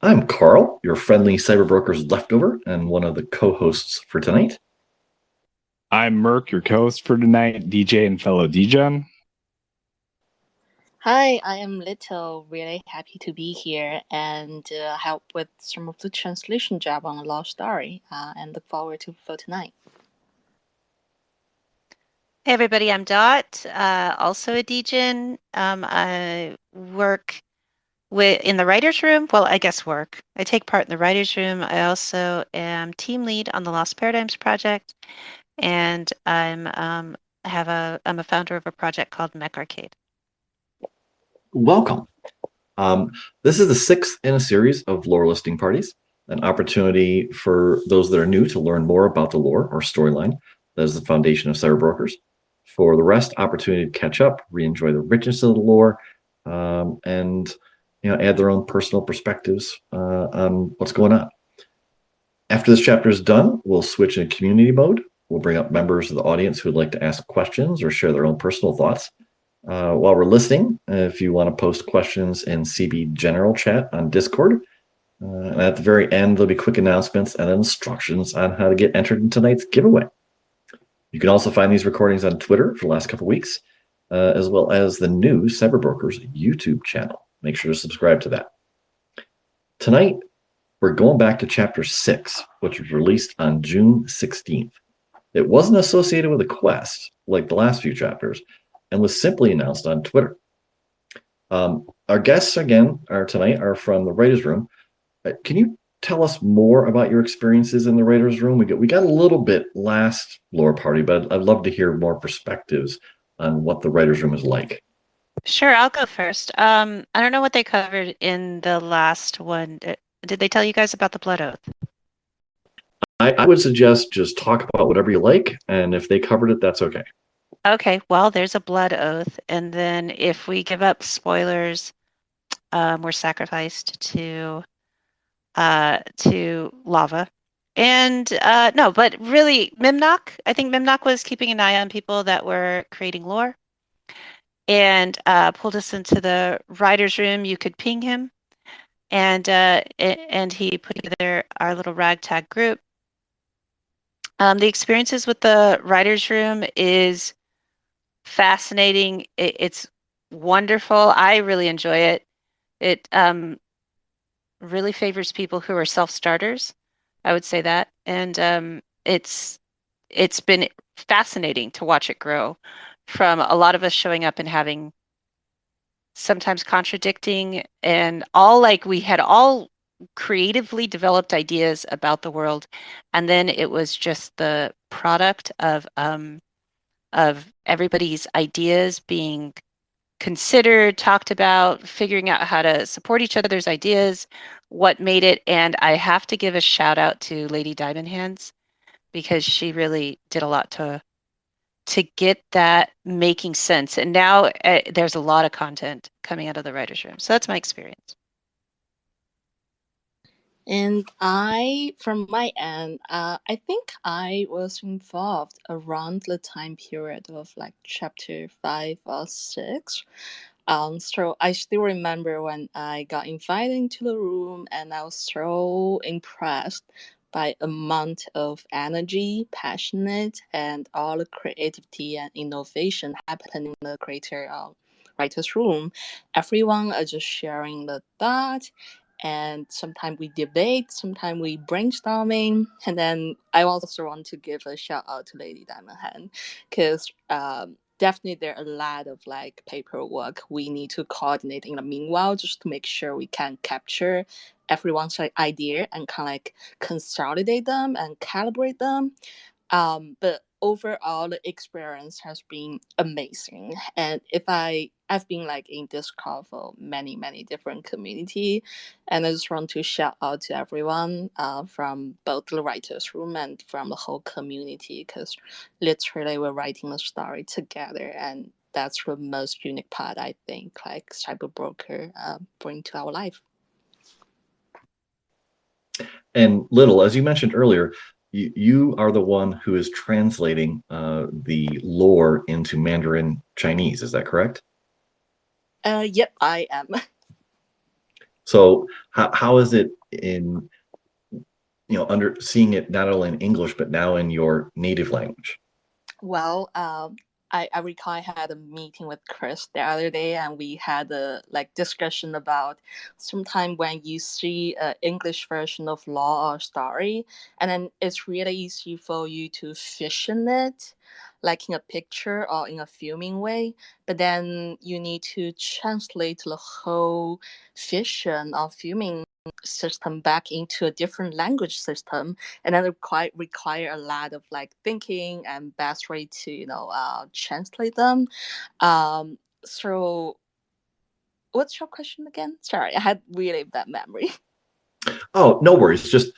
I'm Carl, your friendly CyberBrokers leftover and one of the co-hosts for tonight. I'm Merk, your co-host for tonight, DJ and fellow DJ. Hi, I am Little. Really happy to be here and help with some of the translation job on a Lost Story and look forward to for tonight. Hey everybody, I'm Dot, also a DJ. I work in the writer's room. Well, I guess work. I take part in the writer's room. I also am team lead on the Lost Paradigms project, and I'm a founder of a project called Mech Arcade. Welcome. This is the sixth in a series of lore listing parties, an opportunity for those that are new to learn more about the lore or storyline that is the foundation of CyberBrokers. For the rest, opportunity to catch up, re-enjoy the richness of the lore, and add their own personal perspectives on what's going on. After this chapter is done, we'll switch into community mode. We'll bring up members of the audience who would like to ask questions or share their own personal thoughts. While we're listening, if you want to post questions in CB General Chat on Discord. And at the very end, there'll be quick announcements and instructions on how to get entered in tonight's giveaway. You can also find these recordings on Twitter for the last couple of weeks, as well as the new CyberBrokers YouTube channel. Make sure to subscribe to that. Tonight, we're going back to Chapter 6, which was released on June 16th. It wasn't associated with a quest like the last few chapters and was simply announced on Twitter. Our guests, again, tonight are from the Writers' Room. Can you tell us more about your experiences in the Writers' Room? We got a little bit last lore party, but I'd love to hear more perspectives on what the Writers' Room is like. Sure, I'll go first. I don't know what they covered in the last one. Did they tell you guys about the Blood Oath? I would suggest just talk about whatever you like, and if they covered it, that's okay. Okay, well, there's a Blood Oath, and then if we give up spoilers, we're sacrificed to lava. And no, but really, I think Mimnock was keeping an eye on people that were creating lore and pulled us into the writer's room. You could ping him, and he put together our little ragtag group. The experiences with the writer's room is fascinating. It's wonderful. I really enjoy it. It really favors people who are self-starters. I would say that. And it's been fascinating to watch it grow from a lot of us showing up and having sometimes contradicting and we had all creatively developed ideas about the world, and then it was just the product of everybody's ideas being considered, talked about, figuring out how to support each other's ideas, what made it. And I have to give a shout out to Lady Diamond Hands because she really did a lot to get that making sense. And now there's a lot of content coming out of the writer's room. So that's my experience. And from my end, I think I was involved around the time period of like chapter 5 or 6. So I still remember when I got invited into the room, and I was so impressed by amount of energy, passionate, and all the creativity and innovation happening in the writer's room. Everyone are just sharing the thought, and sometimes we debate, sometimes we brainstorming. And then I also want to give a shout out to Lady Diamond Hand, because definitely there are a lot of like paperwork we need to coordinate in the meanwhile, just to make sure we can capture everyone's idea and kind of like consolidate them and calibrate them. But overall, the experience has been amazing. And I've been like in Discord for many different community, and I just want to shout out to everyone from both the writers room and from the whole community, because literally we're writing the story together, and that's the most unique part I think like Cyberbroker bring to our life. And Little, as you mentioned earlier, you are the one who is translating the lore into Mandarin Chinese. Is that correct? Yep, I am. So how is it in, under seeing it not only in English, but now in your native language? Well, I recall I had a meeting with Chris the other day, and we had a discussion about sometime when you see an English version of law or story, and then it's really easy for you to vision it, like in a picture or in a filming way, but then you need to translate the whole vision or filming system back into a different language system, and then require a lot of thinking and best way to translate them. So what's your question again? Sorry, I had really bad memory. Oh, no worries. Just,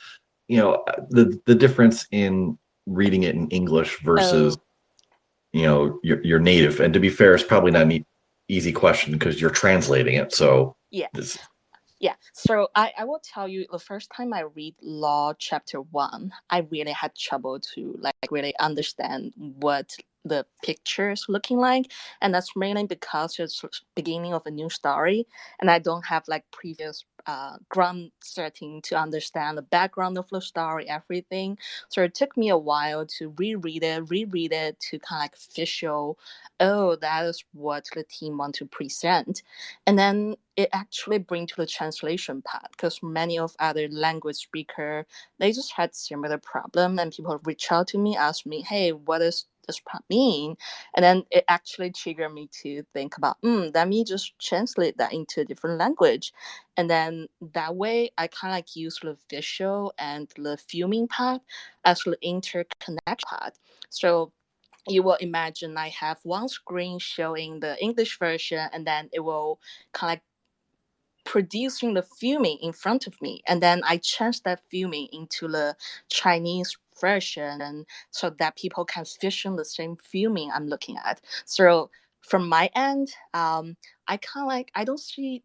the difference in reading it in English versus, Oh, your native. And to be fair, it's probably not an easy question because you're translating it. So yeah. this, Yeah, so I will tell you, the first time I read Law Chapter 1, I really had trouble to really understand what the picture is looking like. And that's mainly because it's beginning of a new story, and I don't have previous ground setting to understand the background of the story, everything. So it took me a while to reread it to kind of visual, oh, that is what the team want to present. And then it actually bring to the translation part, because many of other language speaker, they just had similar problem, and people reach out to me, ask me, hey, what does this part mean? And then it actually triggered me to think about, let me just translate that into a different language. And then that way I kind of use the visual and the filming part as the interconnect part. So you will imagine I have one screen showing the English version, and then it will kind of producing the filming in front of me, and then I change that filming into the Chinese version, and so that people can vision the same filming I'm looking at. So from my end, I kind of I don't see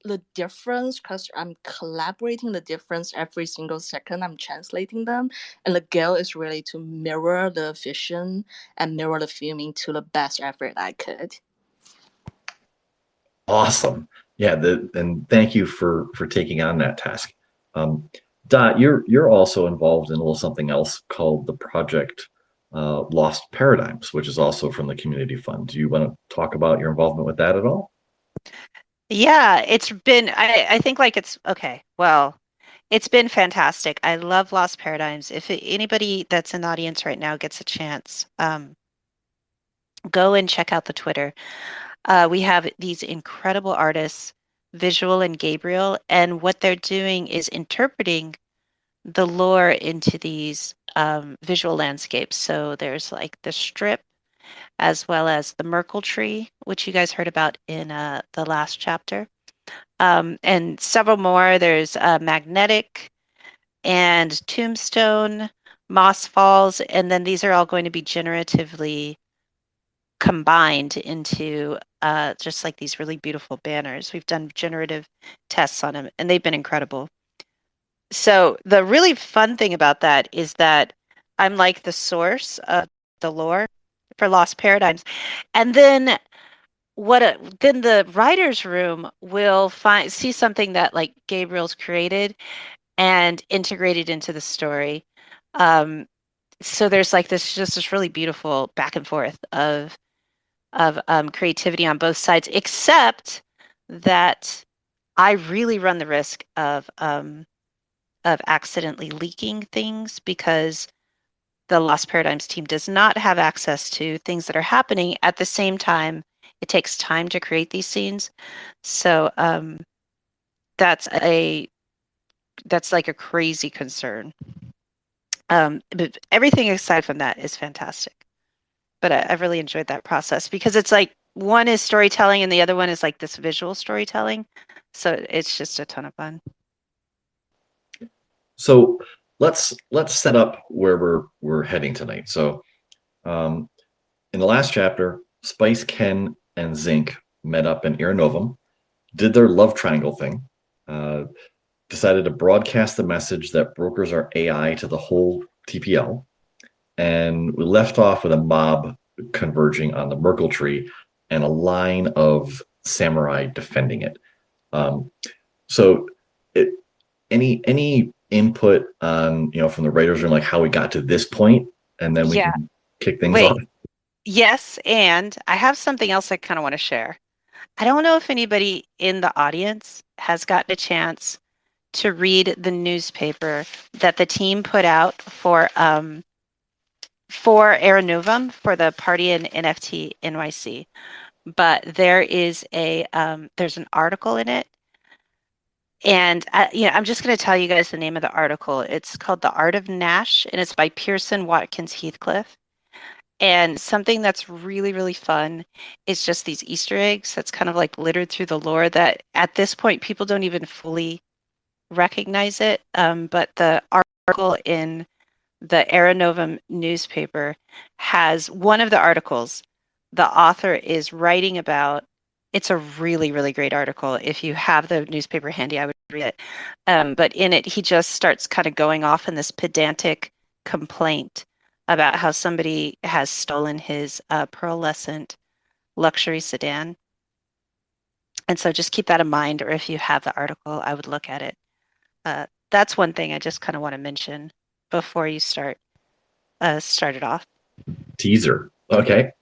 the difference because I'm collaborating the difference every single second I'm translating them, and the goal is really to mirror the vision and mirror the filming to the best effort I could. awesome. Yeah. And thank you for taking on that task. Um, Dot, you're also involved in a little something else called the project Lost Paradigms, which is also from the community fund. Do you want to talk about your involvement with that at all? Yeah, it's been, I think it's okay. Well, it's been fantastic. I love Lost Paradigms. If anybody that's in the audience right now gets a chance, go and check out the Twitter. We have these incredible artists, Visual and Gabriel, and what they're doing is interpreting the lore into these visual landscapes. So there's the strip as well as the Merkle Tree, which you guys heard about in the last chapter, and several more. There's Magnetic and Tombstone, Moss Falls, and then these are all going to be generatively combined into just these really beautiful banners. We've done generative tests on them, and they've been incredible. So the really fun thing about that is that I'm the source of the lore for Lost Paradigms, and then then the writers' room will see something that Gabriel's created and integrated into the story. So there's this really beautiful back and forth of creativity on both sides, except that I really run the risk of accidentally leaking things because the Lost Paradigms team does not have access to things that are happening at the same time. It takes time to create these scenes. So that's a crazy concern. But everything aside from that is fantastic. But I've really enjoyed that process because it's one is storytelling and the other one is this visual storytelling. So it's just a ton of fun. So let's set up where we're heading tonight. So in the last chapter, Spice, Ken, and Zinc met up in Era Novum, did their love triangle thing, decided to broadcast the message that brokers are AI to the whole TPL, and we left off with a mob converging on the Merkle Tree and a line of samurai defending it. So, it, any input on from the writers room, like how we got to this point, and then we Yeah. can kick things Wait. off. Yes, and I have something else I kind of want to share. I don't know if anybody in the audience has gotten a chance to read the newspaper that the team put out for Era Novum for the party in NFT NYC. But there is there's an article in it, and I'm just going to tell you guys the name of the article. It's called "The Art of Nash," and it's by Pearson Watkins Heathcliff. And something that's really, really fun is just these Easter eggs that's kind of like littered through the lore that at this point people don't even fully recognize it. But the article in the Era Novum newspaper has one of the articles. The author is writing about. It's a really, really great article. If you have the newspaper handy, I would read it. But in it, he just starts kind of going off in this pedantic complaint about how somebody has stolen his pearlescent luxury sedan. And so just keep that in mind, or if you have the article, I would look at it. That's one thing I just kind of want to mention before you start it off. Teaser. Okay.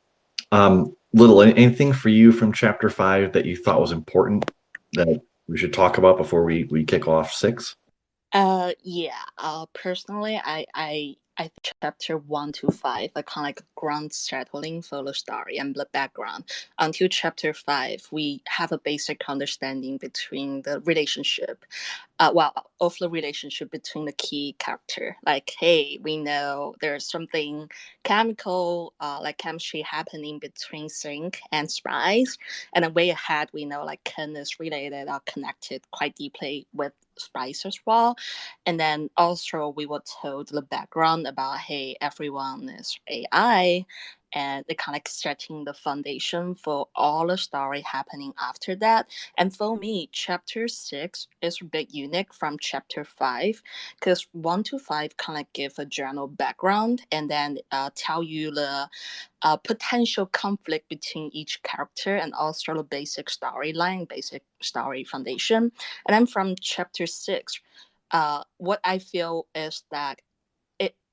Little, anything for you from chapter 5 that you thought was important that we should talk about before we kick off 6? Personally, I think chapter 1 to 5 are kind of like ground settling for the story and the background. Until chapter 5, we have a basic understanding between the relationship, of the relationship between the key character. Like, hey, we know there's something chemical, like chemistry happening between Zinc and Spice, and then way ahead we know like Ken is related or connected quite deeply with Spice as well. And then also we were told the background about, hey, everyone is AI, and they kind of like setting the foundation for all the story happening after that. And for me, chapter 6 is a bit unique from chapter 5, because 1 to 5 kind of give a general background and then tell you the potential conflict between each character and also the basic storyline, basic story foundation. And then from chapter 6, what I feel is that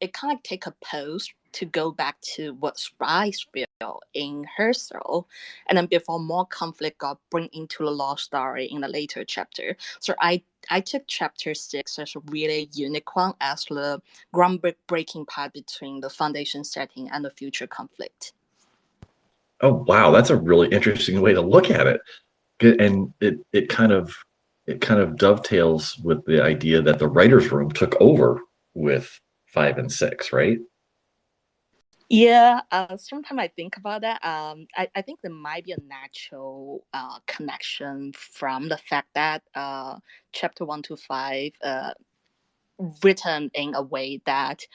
it kind of take a pause to go back to what Spice feel in her soul, and then before more conflict got bring into the law story in the later chapter. So I took chapter 6 as a really unique one, as the groundbreaking part between the foundation setting and the future conflict. Oh, wow, that's a really interesting way to look at it. And it kind of dovetails with the idea that the writers' room took over with 5 and 6, right? Yeah, sometimes I think about that. I think there might be a natural connection from the fact that chapter 1 to 5 written in a way that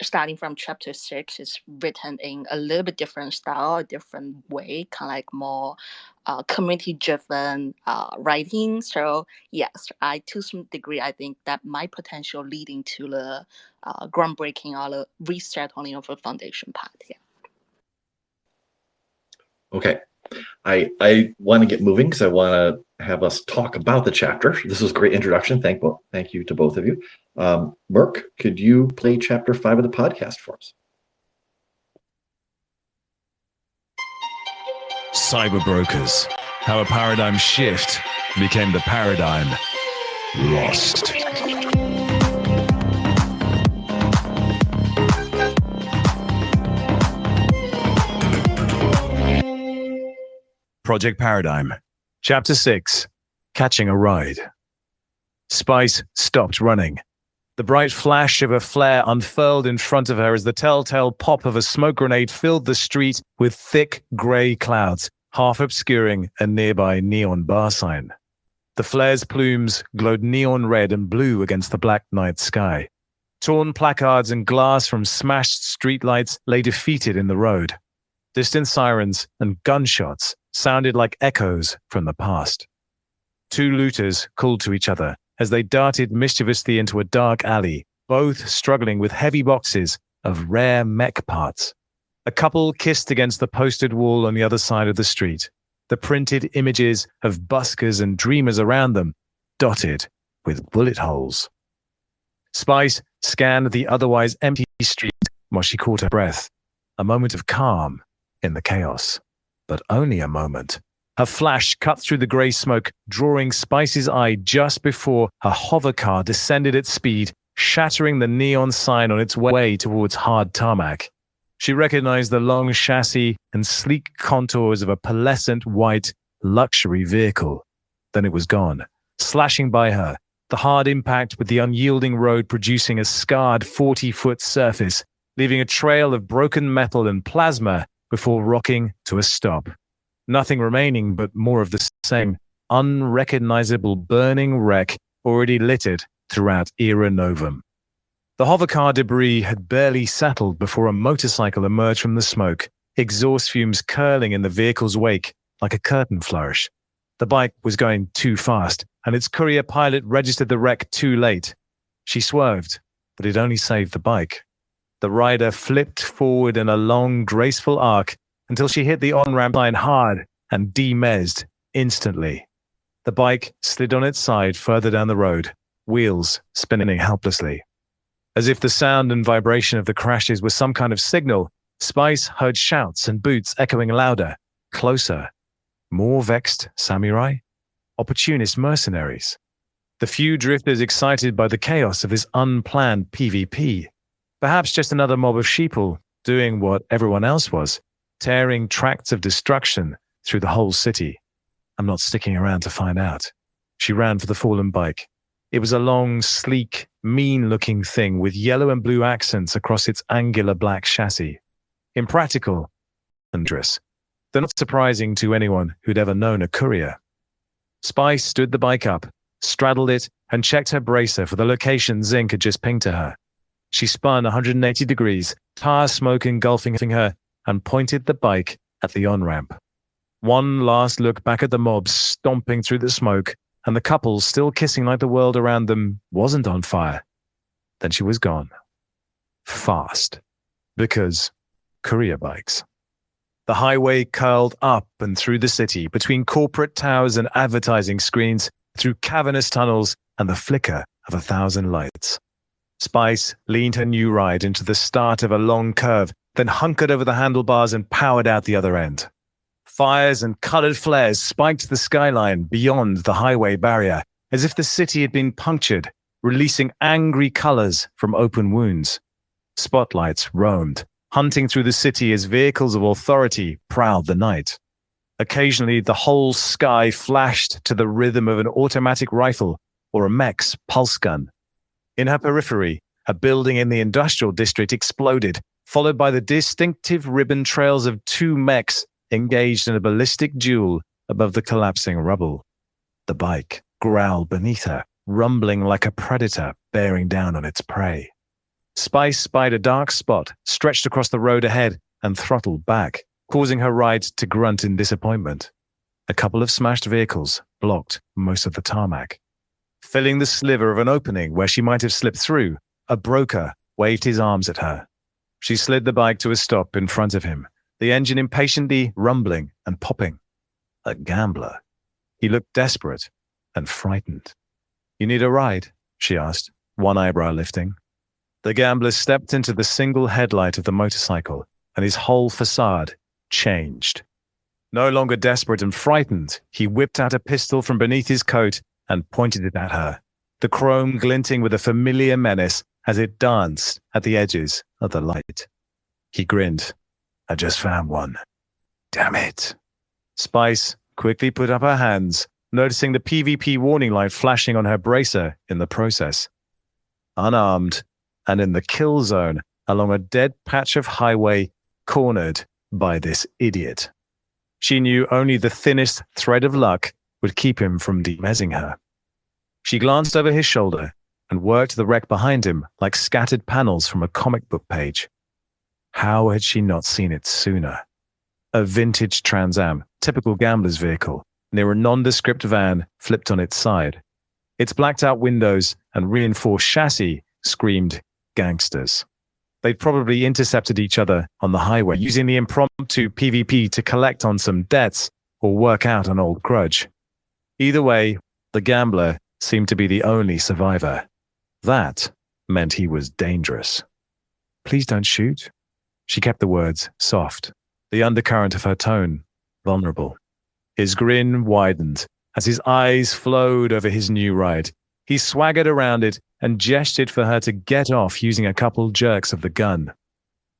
starting from chapter 6 is written in a little bit different style, a different way, kind of like more community driven writing. So yes, to some degree I think that might potential leading to the groundbreaking or the resettling of a foundation part. Yeah. Okay. I want to get moving because I want to have us talk about the chapter. This was a great introduction. Thank you to both of you. Merk, could you play chapter 5 of the podcast for us? CyberBrokers, how a paradigm shift became the paradigm lost. Project Paradigm, Chapter 6, Catching a Ride. Spice stopped running. The bright flash of a flare unfurled in front of her as the telltale pop of a smoke grenade filled the street with thick gray clouds, half obscuring a nearby neon bar sign. The flare's plumes glowed neon red and blue against the black night sky. Torn placards and glass from smashed streetlights lay defeated in the road. Distant sirens and gunshots sounded like echoes from the past. Two looters called to each other as they darted mischievously into a dark alley, both struggling with heavy boxes of rare mech parts. A couple kissed against the posted wall on the other side of the street. The printed images of buskers and dreamers around them dotted with bullet holes. Spice scanned the otherwise empty street while she caught her breath. A moment of calm in the chaos. But only a moment. A flash cut through the grey smoke, drawing Spice's eye just before a hover car descended at speed, shattering the neon sign on its way towards hard tarmac. She recognized the long chassis and sleek contours of a pearlescent white luxury vehicle. Then it was gone, slashing by her, the hard impact with the unyielding road producing a scarred 40-foot surface, leaving a trail of broken metal and plasma before rocking to a stop. Nothing remaining but more of the same unrecognizable burning wreck already littered throughout Era Novum. The hovercar debris had barely settled before a motorcycle emerged from the smoke, exhaust fumes curling in the vehicle's wake like a curtain flourish. The bike was going too fast, and its courier pilot registered the wreck too late. She swerved, but it only saved the bike. The rider flipped forward in a long, graceful arc until she hit the on-ramp line hard and demezzed instantly. The bike slid on its side further down the road, wheels spinning helplessly. As if the sound and vibration of the crashes were some kind of signal, Spice heard shouts and boots echoing louder, closer. More vexed samurai? Opportunist mercenaries? The few drifters excited by the chaos of this unplanned PvP? Perhaps just another mob of sheeple doing what everyone else was, tearing tracts of destruction through the whole city. I'm not sticking around to find out. She ran for the fallen bike. It was a long, sleek, mean-looking thing with yellow and blue accents across its angular black chassis. Impractical and dangerous, though not surprising to anyone who'd ever known a courier. Spice stood the bike up, straddled it, and checked her bracer for the location Zinc had just pinged to her. She spun 180 degrees, tire smoke engulfing her, and pointed the bike at the on-ramp. One last look back at the mob stomping through the smoke, and the couple still kissing like the world around them wasn't on fire. Then she was gone. Fast. Because courier bikes. The highway curled up and through the city, between corporate towers and advertising screens, through cavernous tunnels and the flicker of 1,000 lights. Spice leaned her new ride into the start of a long curve, then hunkered over the handlebars and powered out the other end. Fires and colored flares spiked the skyline beyond the highway barrier, as if the city had been punctured, releasing angry colors from open wounds. Spotlights roamed, hunting through the city as vehicles of authority prowled the night. Occasionally, the whole sky flashed to the rhythm of an automatic rifle or a mech's pulse gun. In her periphery, a building in the industrial district exploded, followed by the distinctive ribbon trails of 2 mechs engaged in a ballistic duel above the collapsing rubble. The bike growled beneath her, rumbling like a predator bearing down on its prey. Spice spied a dark spot stretched across the road ahead and throttled back, causing her ride to grunt in disappointment. A couple of smashed vehicles blocked most of the tarmac. Filling the sliver of an opening where she might have slipped through, a broker waved his arms at her. She slid the bike to a stop in front of him, the engine impatiently rumbling and popping. A gambler. He looked desperate and frightened. "You need a ride?" she asked, one eyebrow lifting. The gambler stepped into the single headlight of the motorcycle, and his whole facade changed. No longer desperate and frightened, he whipped out a pistol from beneath his coat and pointed it at her, the chrome glinting with a familiar menace as it danced at the edges of the light. He grinned. "I just found one. Damn it." Spice quickly put up her hands, noticing the PvP warning light flashing on her bracer in the process. Unarmed, and in the kill zone along a dead patch of highway, cornered by this idiot. She knew only the thinnest thread of luck would keep him from demezzing her. She glanced over his shoulder and worked the wreck behind him like scattered panels from a comic book page. How had she not seen it sooner? A vintage Trans Am, typical gambler's vehicle, near a nondescript van flipped on its side. Its blacked-out windows and reinforced chassis screamed gangsters. They'd probably intercepted each other on the highway, using the impromptu PvP to collect on some debts or work out an old grudge. Either way, the gambler seemed to be the only survivor. That meant he was dangerous. Please don't shoot. She kept the words soft, the undercurrent of her tone vulnerable. His grin widened as his eyes flowed over his new ride. He swaggered around it and gestured for her to get off using a couple jerks of the gun.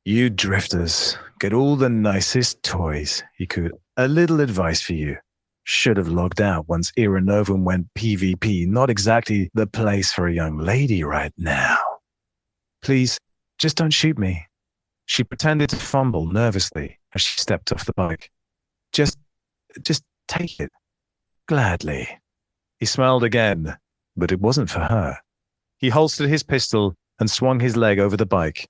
You drifters get all the nicest toys he could. A little advice for you. Should have logged out once Era Novum went PvP. Not exactly the place for a young lady right now. Please, just don't shoot me. She pretended to fumble nervously as she stepped off the bike. Just take it. Gladly. He smiled again, but it wasn't for her. He holstered his pistol and swung his leg over the bike.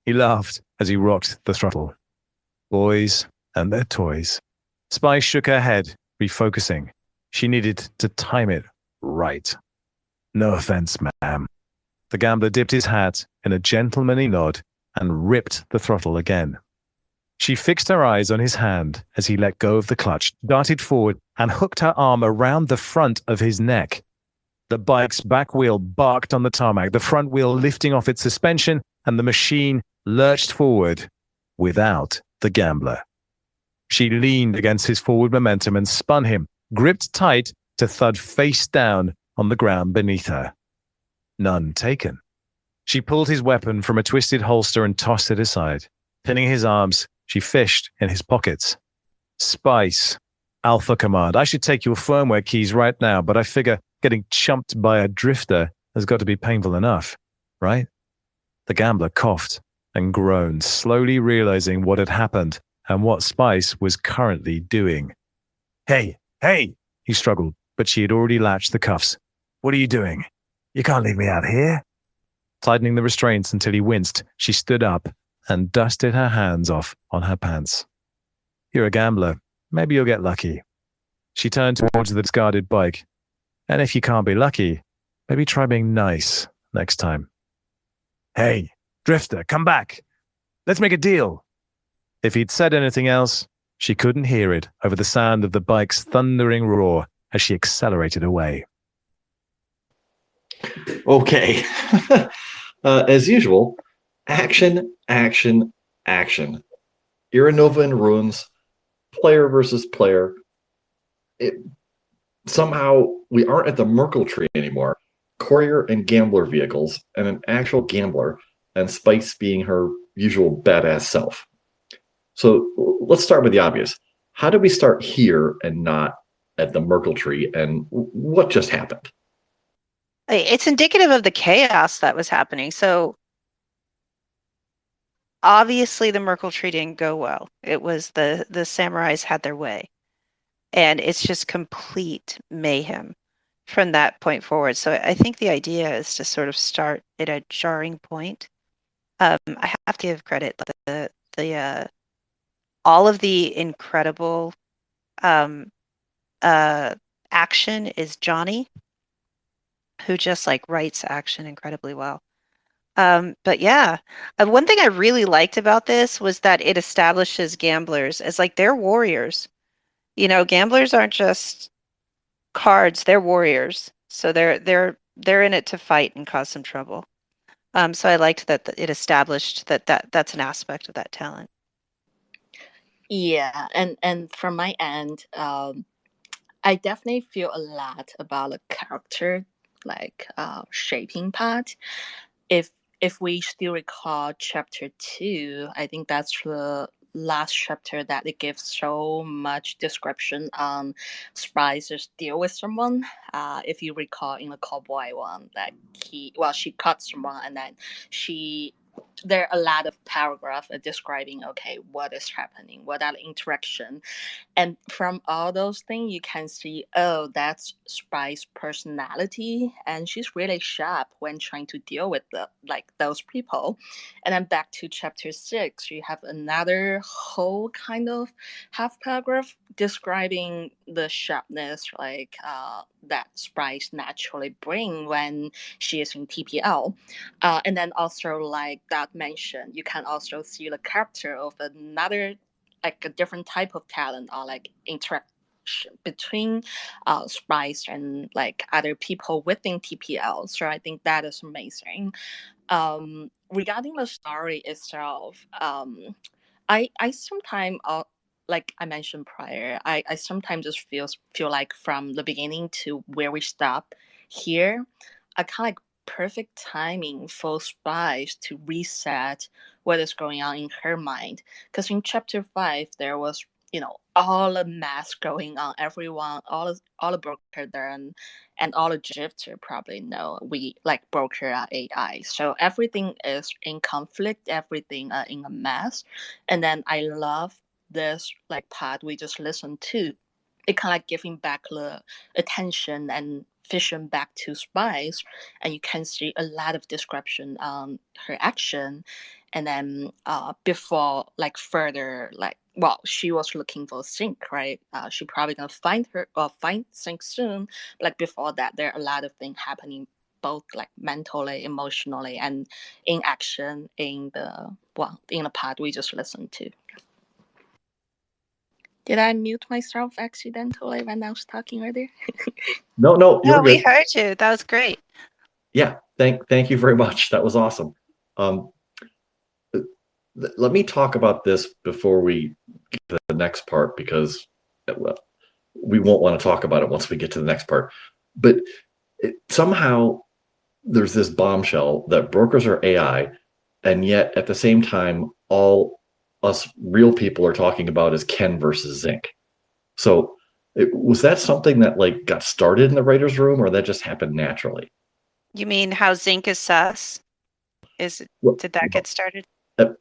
He laughed as he rocked the throttle. Boys and their toys. Spice shook her head, refocusing. She needed to time it right. No offense, ma'am. The gambler dipped his hat in a gentlemanly nod and ripped the throttle again. She fixed her eyes on his hand as he let go of the clutch, darted forward, and hooked her arm around the front of his neck. The bike's back wheel barked on the tarmac, the front wheel lifting off its suspension, and the machine lurched forward without the gambler. She leaned against his forward momentum and spun him, gripped tight to thud face down on the ground beneath her. None taken. She pulled his weapon from a twisted holster and tossed it aside. Pinning his arms, she fished in his pockets. Spice. Alpha Command. I should take your firmware keys right now, but I figure getting chumped by a drifter has got to be painful enough, right? The gambler coughed and groaned, slowly realizing what had happened and what Spice was currently doing. Hey, he struggled, but she had already latched the cuffs. What are you doing? You can't leave me out here. Tightening the restraints until he winced, she stood up and dusted her hands off on her pants. You're a gambler. Maybe you'll get lucky. She turned towards the discarded bike. And if you can't be lucky, maybe try being nice next time. Hey, drifter, come back. Let's make a deal. If he'd said anything else, she couldn't hear it over the sound of the bike's thundering roar as she accelerated away. Okay. As usual, action, action, action. Era Novum in ruins, player versus player. Somehow, we aren't at the Merkle Tree anymore. Courier and gambler vehicles, and an actual gambler, and Spice being her usual badass self. So let's start with the obvious. How did we start here and not at the Merkle Tree, and what just happened? It's indicative of the chaos that was happening. So obviously the Merkle Tree didn't go well. It was the samurais had their way. And it's just complete mayhem from that point forward. So I think the idea is to sort of start at a jarring point. I have to give credit the all of the incredible action is Johnny, who just like writes action incredibly well. But yeah, one thing I really liked about this was that it establishes gamblers as like they're warriors. You know, gamblers aren't just cards, they're warriors. So they're in it to fight and cause some trouble. So I liked that it established that's an aspect of that talent. Yeah, and from my end, I definitely feel a lot about the character shaping part. If we still recall chapter 2, I think that's the last chapter that it gives so much description on Spicer's deal with someone. If you recall in the cowboy one, that she caught someone and then there are a lot of paragraphs describing what is happening, what are the interaction. And from all those things, you can see, that's Spice's personality, and she's really sharp when trying to deal with those people. And then back to chapter 6, you have another whole kind of half paragraph describing the sharpness that Spice naturally bring when she is in TPL. And then also like that mentioned, you can also see the character of another a different type of talent or interaction connection between Spice and like other people within TPL. So I think that is amazing. Regarding the story itself, I sometimes like I mentioned prior, I sometimes just feel like from the beginning to where we stop here, a kind of like perfect timing for Spice to reset what is going on in her mind. Because in chapter 5 there was, you know, all the mess going on, everyone, all the broker there, and all the drifter probably know we like broker are AI. So everything is in conflict, everything in a mess. And then I love this like part we just listened to. It kind of like giving back the attention and vision back to Spice, and you can see a lot of description on her action. And then before like further like, well, she was looking for Zinc, right? She probably gonna find her or find Zinc soon. But like before that, there are a lot of things happening both like mentally, emotionally, and in action in the part we just listened to. Did I mute myself accidentally when I was talking earlier? No, you're No, we good. heard you. That was great. Yeah, thank you very much. That was awesome. Let me talk about this before we get to the next part, because well, we won't want to talk about it once we get to the next part. But somehow there's this bombshell that brokers are AI, and yet at the same time, all us real people are talking about is Ken versus Zinc. So was that something that like got started in the writer's room, or that just happened naturally? You mean how Zinc is sus? Did that get started?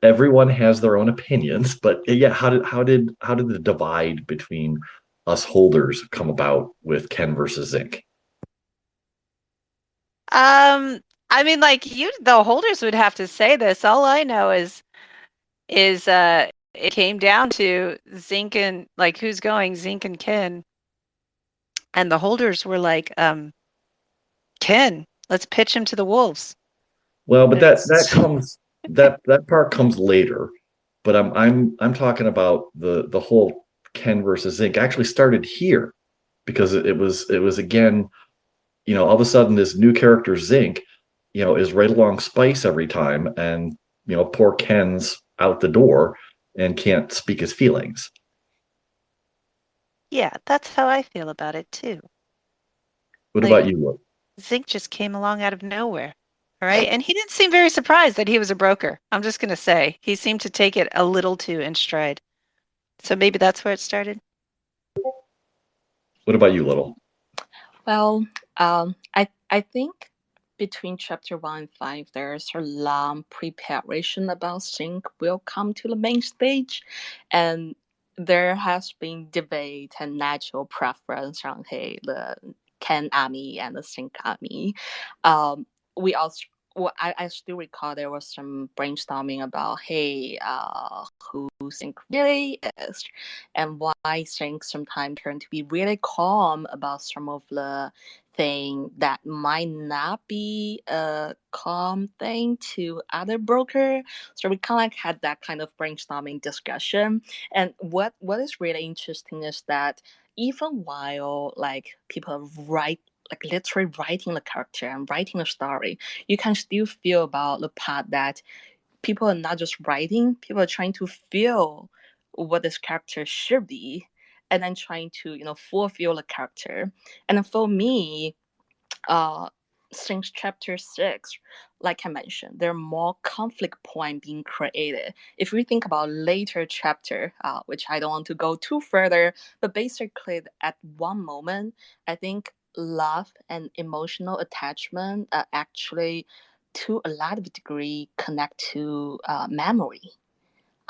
Everyone has their own opinions, but yeah, how did the divide between us holders come about with Ken versus Zinc? I mean, like the holders would have to say this. All I know is it came down to Zinc and like who's going, Zinc and Ken. And the holders were like, Ken, let's pitch him to the wolves. Well, but that comes that part comes later. But I'm talking about the whole Ken versus Zinc actually started here, because it was again, you know, all of a sudden this new character Zinc, you know, is right along Spice every time, and you know, poor Ken's out the door and can't speak his feelings. Yeah, that's how I feel about it too. What Like about you, Will? Zinc just came along out of nowhere. All right. And he didn't seem very surprised that he was a broker. I'm just going to say he seemed to take it a little too in stride. So maybe that's where it started. What about you, Little? Well, I think between chapter 1 and 5, there's a long preparation about Sync will come to the main stage, and there has been debate and natural preference on hey the Ken army and the Sync army. We also. Well, I still recall there was some brainstorming about hey who Sync really is, and why Sync sometimes turn to be really calm about some of the thing that might not be a calm thing to other broker. So we kind of like had that kind of brainstorming discussion. And what is really interesting is that even while like people write like literally writing the character and writing the story, you can still feel about the part that people are not just writing, people are trying to feel what this character should be, and then trying to, you know, fulfill the character. And for me, uh since chapter 6, like I mentioned, there are more conflict point being created. If we think about later chapter, which I don't want to go too further, but basically at one moment, I think love and emotional attachment actually to a lot of degree connect to memory,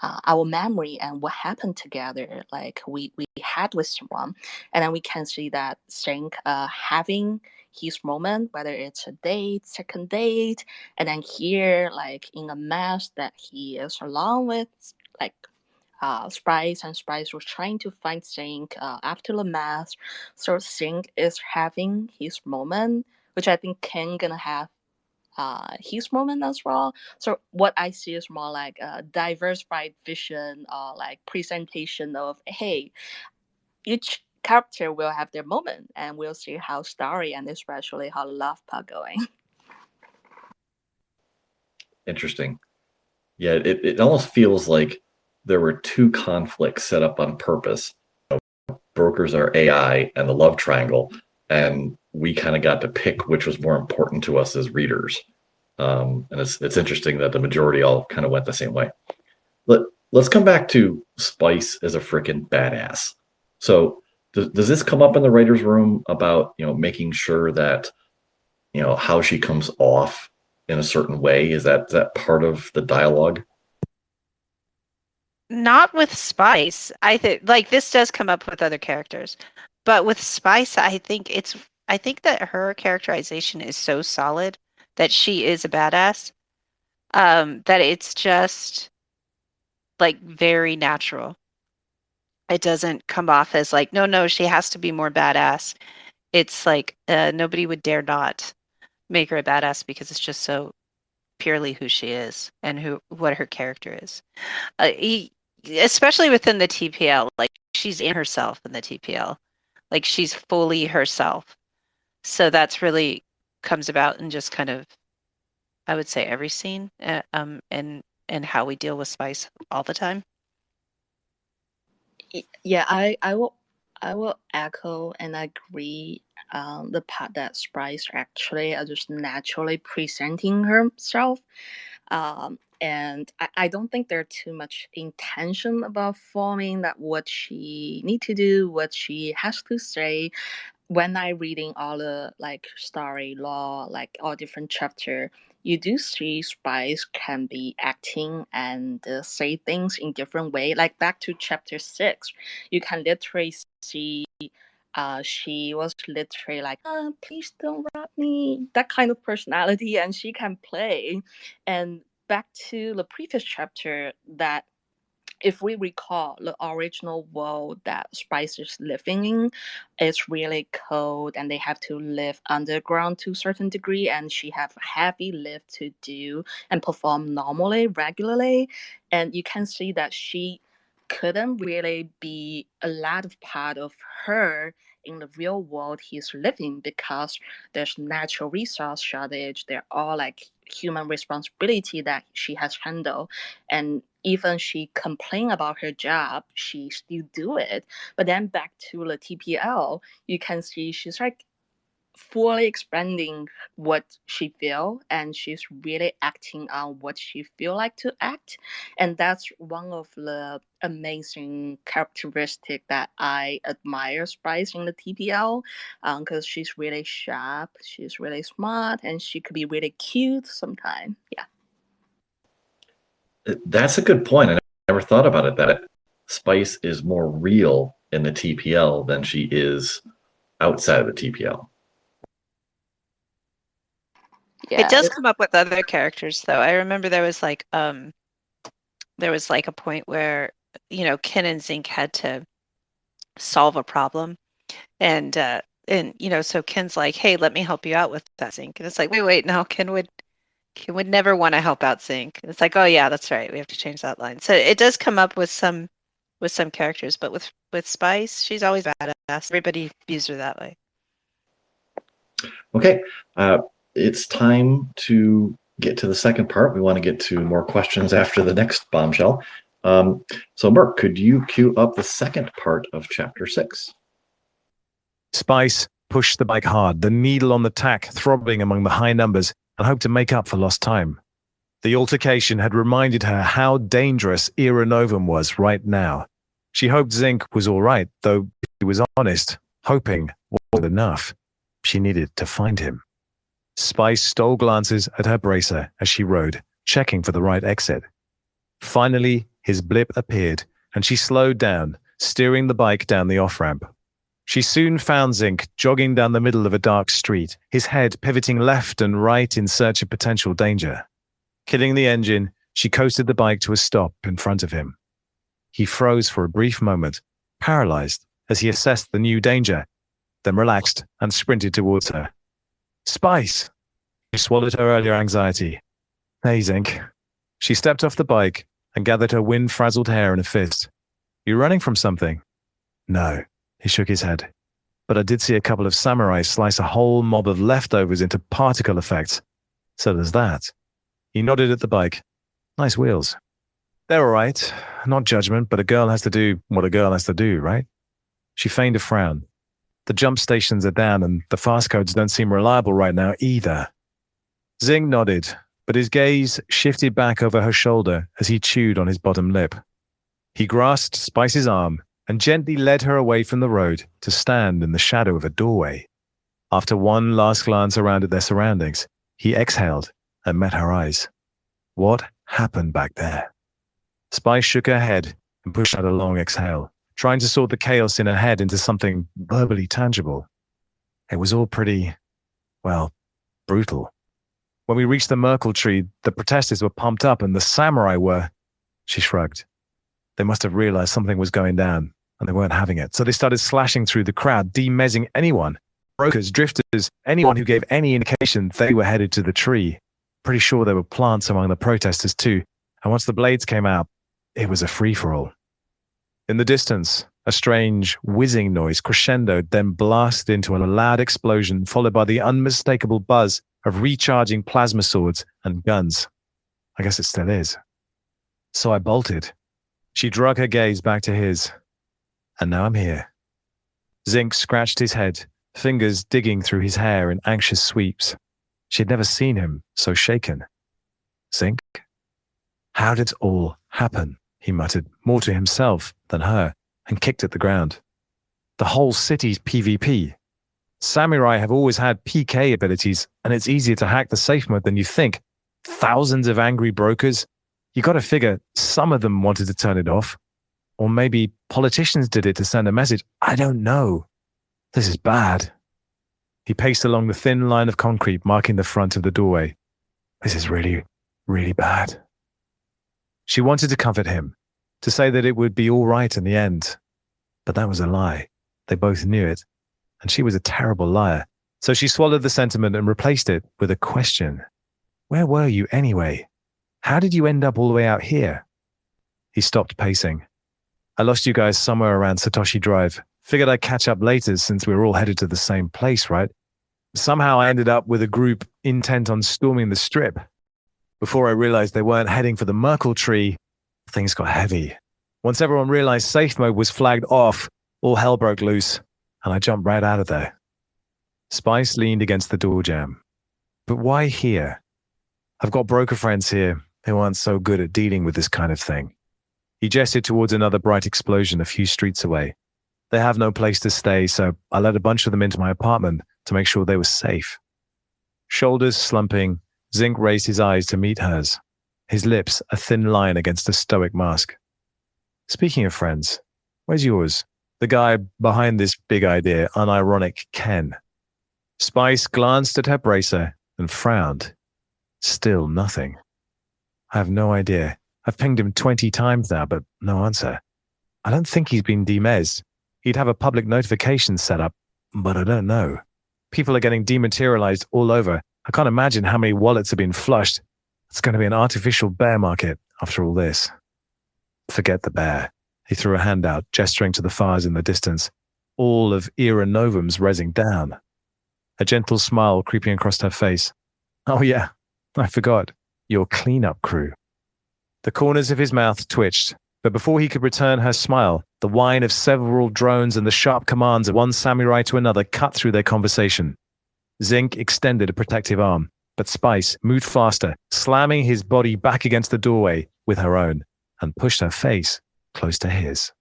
our memory and what happened together, like we had with someone. And then we can see that Shank having his moment, whether it's a date, second date, and then here, like in a mess that he is along with, like Spice, and Spice was trying to find Sink after the mess. So Sink is having his moment, which I think Ken gonna have his moment as well. So what I see is more like a diversified vision or like presentation of hey, each character will have their moment, and we'll see how story and especially how love part going. Interesting. Yeah, it almost feels like there were two conflicts set up on purpose. Brokers are AI and the love triangle, and we kind of got to pick which was more important to us as readers. And it's interesting that the majority all kind of went the same way. Let's come back to Spice as a freaking badass. So does this come up in the writer's room about, making sure that, how she comes off in a certain way? Is that part of the dialogue? Not with Spice. I think like this does come up with other characters, but with Spice, I think that her characterization is so solid that she is a badass. That it's just like very natural. It doesn't come off as like, no, she has to be more badass. It's like nobody would dare not make her a badass because it's just so purely who she is and what her character is. Especially within the TPL, like she's in herself in the TPL, like she's fully herself. So that's really comes about in just kind of, I would say, every scene, and how we deal with Spice all the time. Yeah, I will echo and agree the part that Spice actually are just naturally presenting herself. And I don't think there's too much intention about forming that what she need to do, what she has to say. When I reading all the like story law, like all different chapter, you do see Spice can be acting and say things in different way. Like back to chapter 6, you can literally see she was literally like, please don't rob me, that kind of personality, and she can play. And back to the previous chapter, that if we recall the original world that Spice is living in, it's really cold and they have to live underground to a certain degree, and she have heavy lift to do and perform normally, regularly. And you can see that she couldn't really be a lot of part of her in the real world he's living, because there's natural resource shortage, there are like human responsibility that she has handled. And even she complain about her job, she still do it. But then back to the TPL, you can see she's like fully expanding what she feel, and she's really acting on what she feel like to act. And that's one of the amazing characteristic that I admire Spice in the TPL, because she's really sharp, she's really smart, and she could be really cute sometimes. Yeah. That's a good point. I never thought about it, that Spice is more real in the TPL than she is outside of the TPL. Yeah, It does come up with other characters, though. I remember there was like a point where, Ken and Zinc had to solve a problem, and so Ken's like, "Hey, let me help you out with that, Zinc," and it's like, wait, no, Ken would never want to help out Zinc. And it's like, oh yeah, that's right, we have to change that line. So it does come up with some characters, but with Spice, she's always badass. Everybody views her that way. Okay, it's time to get to the second part. We want to get to more questions after the next bombshell. So Merk, could you cue up the second part of chapter 6? Spice pushed the bike hard, the needle on the tack throbbing among the high numbers, and hoped to make up for lost time. The altercation had reminded her how dangerous Era Novum was right now. She hoped Zinc was all right, though she was honest, hoping wasn't enough. She needed to find him. Spice stole glances at her bracer as she rode, checking for the right exit. Finally, his blip appeared, and she slowed down, steering the bike down the off-ramp. She soon found Zinc jogging down the middle of a dark street, his head pivoting left and right in search of potential danger. Killing the engine, she coasted the bike to a stop in front of him. He froze for a brief moment, paralyzed as he assessed the new danger, then relaxed and sprinted towards her. Spice! She swallowed her earlier anxiety. Hey, Zinc. She stepped off the bike and gathered her wind-frazzled hair in a fist. You running from something? No. He shook his head. But I did see a couple of samurai slice a whole mob of leftovers into particle effects. So there's that. He nodded at the bike. Nice wheels. They're all right. Not judgment, but a girl has to do what a girl has to do, right? She feigned a frown. The jump stations are down and the fast codes don't seem reliable right now either. Zinc nodded, but his gaze shifted back over her shoulder as he chewed on his bottom lip. He grasped Spice's arm and gently led her away from the road to stand in the shadow of a doorway. After one last glance around at their surroundings, he exhaled and met her eyes. What happened back there? Spice shook her head and pushed out a long exhale, trying to sort the chaos in her head into something verbally tangible. It was all pretty, well, brutal. When we reached the Merkle Tree, the protesters were pumped up and the samurai were... She shrugged. They must have realized something was going down, and they weren't having it. So they started slashing through the crowd, demezzing anyone. Brokers, drifters, anyone who gave any indication they were headed to the tree. Pretty sure there were plants among the protesters too. And once the blades came out, it was a free-for-all. In the distance, a strange whizzing noise crescendoed, then blasted into a loud explosion, followed by the unmistakable buzz of recharging plasma swords and guns. I guess it still is. So I bolted. She drug her gaze back to his. And now I'm here. Zinc scratched his head, fingers digging through his hair in anxious sweeps. She had never seen him so shaken. Zinc? How did it all happen? He muttered, more to himself than her, and kicked at the ground. The whole city's PvP. Samurai have always had PK abilities, and it's easier to hack the safe mode than you think. Thousands of angry brokers. You got to figure some of them wanted to turn it off. Or maybe politicians did it to send a message. I don't know. This is bad. He paced along the thin line of concrete marking the front of the doorway. This is really, really bad. She wanted to comfort him, to say that it would be all right in the end. But that was a lie. They both knew it. And she was a terrible liar. So she swallowed the sentiment and replaced it with a question. Where were you anyway? How did you end up all the way out here? He stopped pacing. I lost you guys somewhere around Satoshi Drive. Figured I'd catch up later since we were all headed to the same place, right? Somehow I ended up with a group intent on storming the strip. Before I realized they weren't heading for the Merkle Tree, things got heavy. Once everyone realized safe mode was flagged off, all hell broke loose, and I jumped right out of there. Spice leaned against the door jamb. But why here? I've got broker friends here who aren't so good at dealing with this kind of thing. He gestured towards another bright explosion a few streets away. They have no place to stay, so I let a bunch of them into my apartment to make sure they were safe. Shoulders slumping, Zinc raised his eyes to meet hers, his lips a thin line against a stoic mask. Speaking of friends, where's yours? The guy behind this big idea, unironic Ken. Spice glanced at her bracer and frowned. Still nothing. I have no idea. I've pinged him 20 times now, but no answer. I don't think he's been demezzed. He'd have a public notification set up, but I don't know. People are getting dematerialized all over. I can't imagine how many wallets have been flushed. It's going to be an artificial bear market after all this. Forget the bear. He threw a hand out, gesturing to the fires in the distance. All of Era Novum's rezzing down. A gentle smile creeping across her face. Oh yeah, I forgot. Your cleanup crew. The corners of his mouth twitched, but before he could return her smile, the whine of several drones and the sharp commands of one samurai to another cut through their conversation. Zinc extended a protective arm, but Spice moved faster, slamming his body back against the doorway with her own, and pushed her face close to his.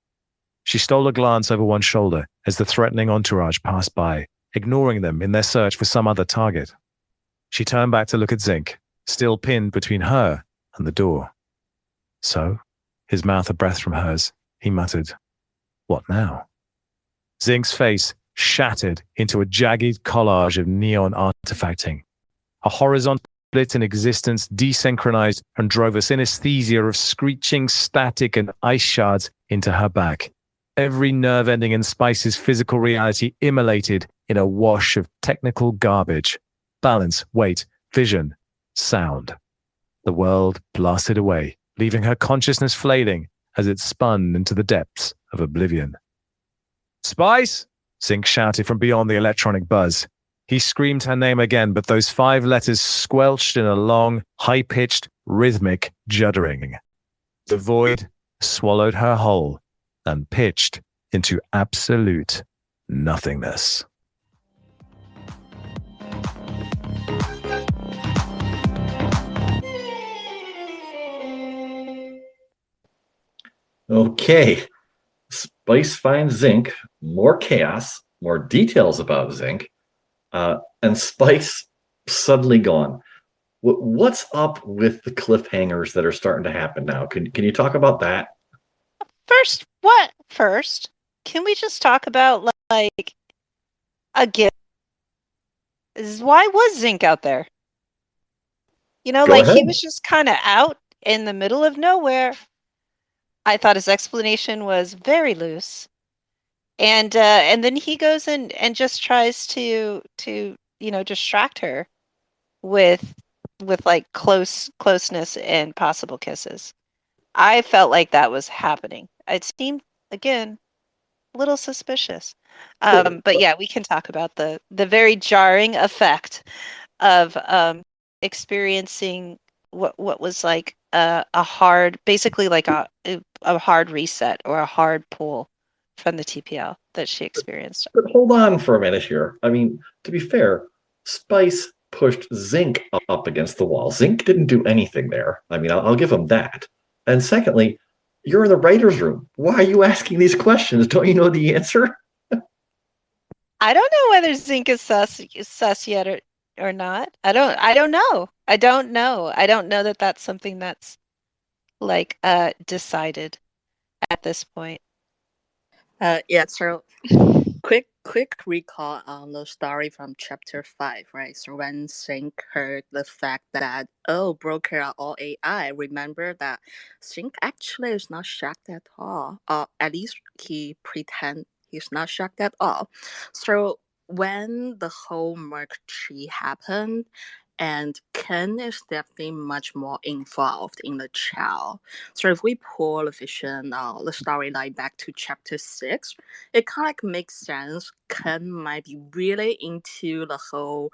She stole a glance over one shoulder as the threatening entourage passed by, ignoring them in their search for some other target. She turned back to look at Zinc, still pinned between her and the door. So, his mouth a breath from hers, he muttered, "What now?" Zinc's face shattered into a jagged collage of neon artifacting. A horizontal split in existence desynchronized and drove a synesthesia of screeching static and ice shards into her back. Every nerve ending in Spice's physical reality immolated in a wash of technical garbage. Balance, weight, vision, sound. The world blasted away, leaving her consciousness flailing as it spun into the depths of oblivion. Spice! Zinc shouted from beyond the electronic buzz. He screamed her name again, but those 5 letters squelched in a long, high-pitched, rhythmic juddering. The void swallowed her whole and pitched into absolute nothingness. Okay. Spice finds Zinc, more chaos, more details about Zinc, and Spice suddenly gone. What's up with the cliffhangers that are starting to happen now? Can you talk about that? First, can we just talk about, like, again, why was Zinc out there? You know, Go like, he ahead. was just kind of out in the middle of nowhere. I thought his explanation was very loose. And then he goes in and just tries to distract her with like closeness and possible kisses. I felt like that was happening. It seemed, again, a little suspicious. Sure. But yeah, we can talk about the very jarring effect of experiencing what was like a hard, basically like a hard reset or a hard pull from the TPL that she experienced. But hold on for a minute here. I mean, to be fair, Spice pushed Zinc up against the wall. Zinc didn't do anything there. I mean, I'll give him that. And secondly, you're in the writer's room. Why are you asking these questions? Don't you know the answer? I don't know whether Zinc is sus yet or not. I don't know. I don't know. I don't know that that's something that's like decided at this point. Yeah, so quick recall on the story from chapter 5, right? So when Sync heard the fact that, oh, broker are all AI, remember that Sync actually is not shocked at all. At least he pretend he's not shocked at all. So when the whole Merkle Tree happened, and Ken is definitely much more involved in the child. So if we pull the vision, the storyline back to chapter 6, it kind of like makes sense. Ken might be really into the whole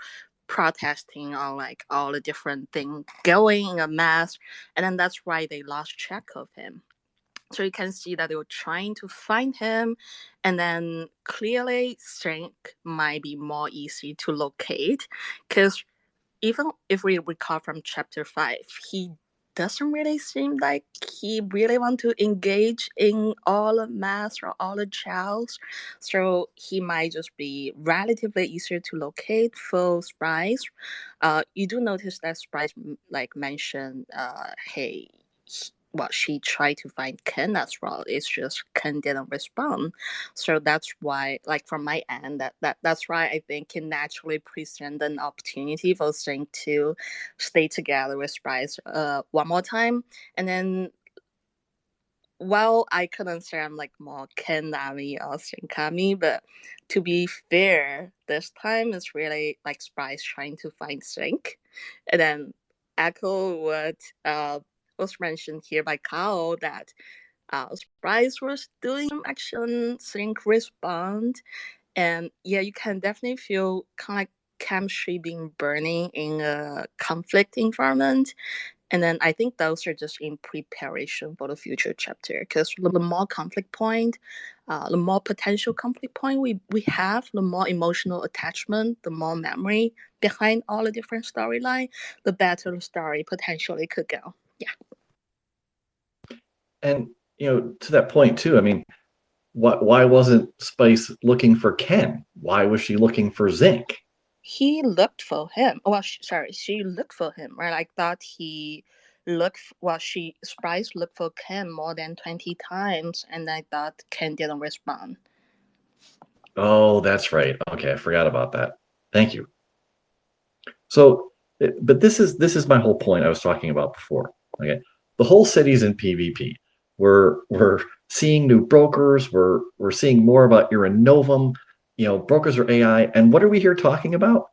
protesting on like all the different things going in a mass, and then that's why they lost track of him. So you can see that they were trying to find him, and then clearly Sync might be more easy to locate, because even if we recall from chapter 5, he doesn't really seem like he really want to engage in all the math or all the trials. So he might just be relatively easier to locate for Spice. You do notice that Spice like mentioned, hey, well, she tried to find Ken as well. It's just Ken didn't respond. So that's why, like from my end, that's why I think it naturally present an opportunity for Sync to stay together with Bryce one more time. And then, while I couldn't say I'm like more Ken Ami or Sync Ami, but to be fair, this time it's really like Bryce trying to find Sync. And then echo what was mentioned here by Kyle, that Bryce was doing some action, Sync respond. And yeah, you can definitely feel kind of like chemistry being burning in a conflict environment. And then I think those are just in preparation for the future chapter, because the more conflict point, the more potential conflict point we have, the more emotional attachment, the more memory behind all the different storyline, the better the story potentially could go. Yeah. And to that point too, I mean, why wasn't Spice looking for Ken? Why was she looking for Zinc? He looked for him. Well, she looked for him, right? I thought he looked. Spice looked for Ken more than 20 times, and I thought Ken didn't respond. Oh, that's right. Okay, I forgot about that. Thank you. So, but this is my whole point I was talking about before. Okay, the whole city's in PvP. We're seeing new brokers. We're seeing more about Era Novum. Brokers are AI, and what are we here talking about?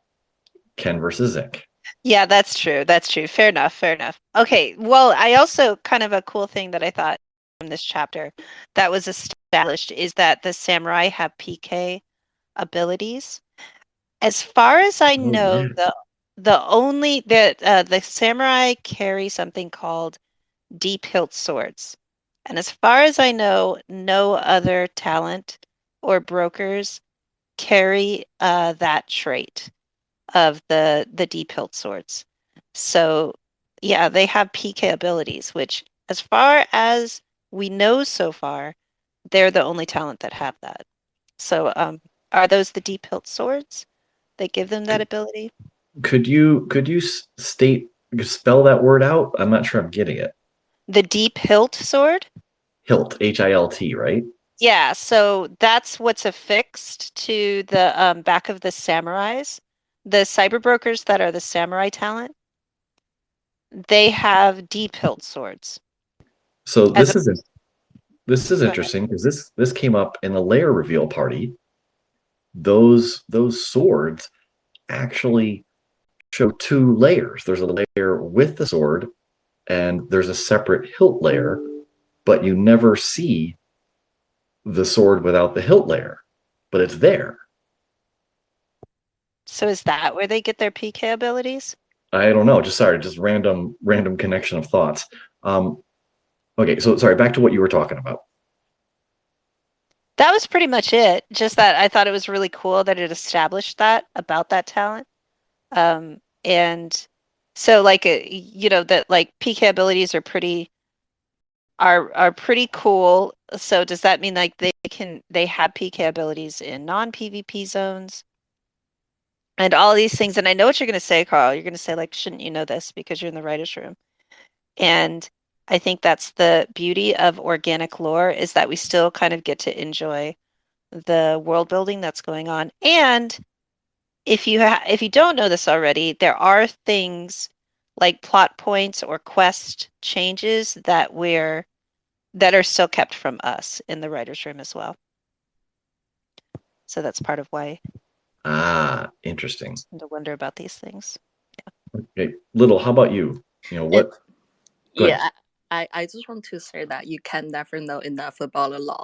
Ken versus Zinc. Yeah, that's true. That's true. Fair enough. Fair enough. Okay. Well, I also kind of a cool thing that I thought this chapter that was established is that the samurai have PK abilities. As far as I know, the samurai carry something called deep hilt swords. And as far as I know, no other talent or brokers carry that trait of the deep hilt swords. So yeah, they have PK abilities, which as far as we know so far, they're the only talent that have that. So are those the deep hilt swords that give them that ability? Could you spell that word out? I'm not sure I'm getting it. The deep hilt sword? Hilt, Hilt, right? Yeah, so that's what's affixed to the back of the samurais. The cyberbrokers that are the samurai talent, they have deep hilt swords. So As this is Go ahead. interesting because this came up in the layer reveal party. Those swords actually show two layers. There's a layer with the sword, and there's a separate hilt layer, but you never see the sword without the hilt layer, but it's there. So is that where they get their PK abilities? I don't know. Just random connection of thoughts. Okay, so sorry. Back to what you were talking about. That was pretty much it. Just that I thought it was really cool that it established that about that talent. And so like that like PK abilities are pretty cool. So does that mean like they have PK abilities in non-PvP zones and all these things? And I know what you're going to say, Carl. You're going to say like, shouldn't you know this because you're in the writers' room? And I think that's the beauty of organic lore is that we still kind of get to enjoy the world building that's going on. And if you don't know this already, there are things like plot points or quest changes that are still kept from us in the writers' room as well. So that's part of why Ah, interesting. I wonder about these things. Okay, Little, how about you? What? Go ahead. Yeah, I just want to say that you can never know enough about the law.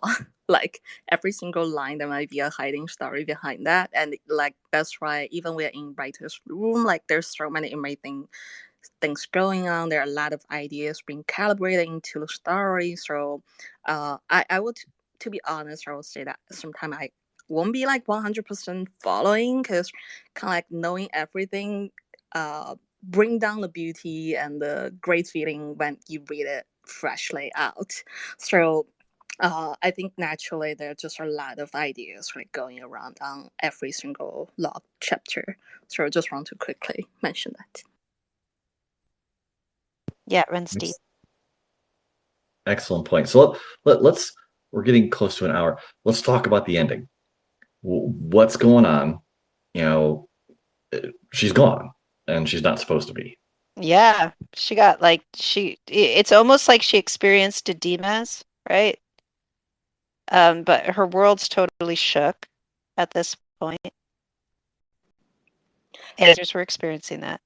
Like every single line, there might be a hiding story behind that, and like that's why even we're in writers' room, like there's so many amazing things going on. There are a lot of ideas being calibrated into the story. So, I would, to be honest, I will say that sometimes I won't be like 100% following because kind of like knowing everything bring down the beauty and the great feeling when you read it freshly out. So I think naturally there are just a lot of ideas like going around on every single log chapter. So I just want to quickly mention that. Yeah, it runs deep. Excellent point. So let's we're getting close to an hour. Let's talk about the ending. What's going on? She's gone, and she's not supposed to be. Yeah, she got like it's almost like she experienced a demise, right? But her world's totally shook at this point. And others were experiencing that.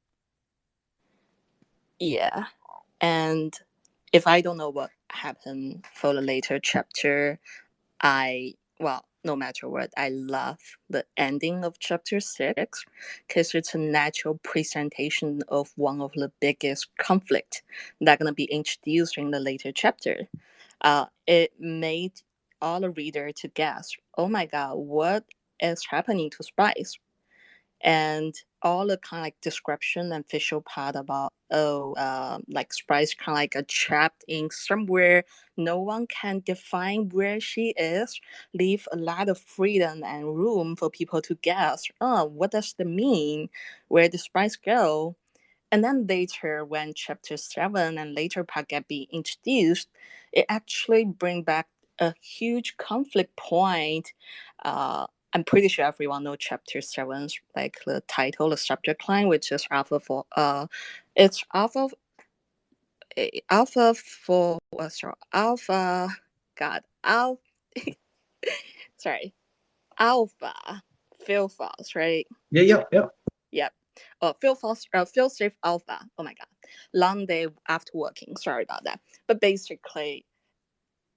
Yeah. And if I don't know what happened for the later chapter, no matter what, I love the ending of chapter 6 because it's a natural presentation of one of the biggest conflict that going to be introduced in the later chapter. It made all the reader to guess, oh my god, what is happening to Spice? And all the kind of like description and visual part about like Sprite's kind of like a trapped in somewhere no one can define where she is, leave a lot of freedom and room for people to guess, oh, what does that mean, where does Sprite go? And then later, when chapter 7 and later part get being introduced, it actually bring back a huge conflict point. I'm pretty sure everyone know chapter 7's like the title, the subject line, which is alpha for it's alpha for sorry, alpha god alpha sorry, alpha Phil false, right? Yeah. Yep. Phil safe alpha. Oh my god. Long day after working. Sorry about that. But basically,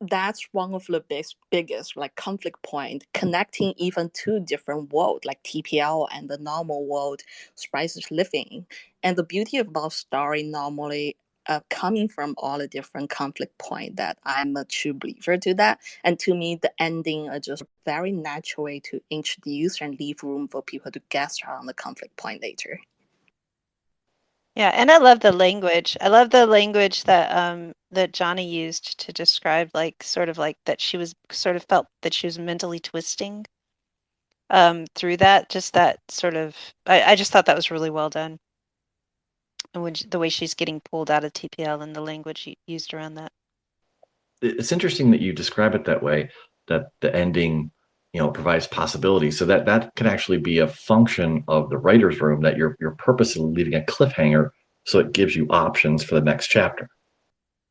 that's one of the biggest like conflict point, connecting even two different world like TPL and the normal world Spice is living. And the beauty about story normally coming from all the different conflict point, that I'm a true believer to that. And to me, the ending are just very natural way to introduce and leave room for people to guess around the conflict point later. Yeah, and I love the language. I love the language that Johnny used to describe like sort of like that she was sort of felt that she was mentally twisting through that. Just that sort of I just thought that was really well done. And when the way she's getting pulled out of TPL and the language used around that. It's interesting that you describe it that way, that the ending, provides possibilities. So that can actually be a function of the writer's room, that you're purposely leaving a cliffhanger so it gives you options for the next chapter.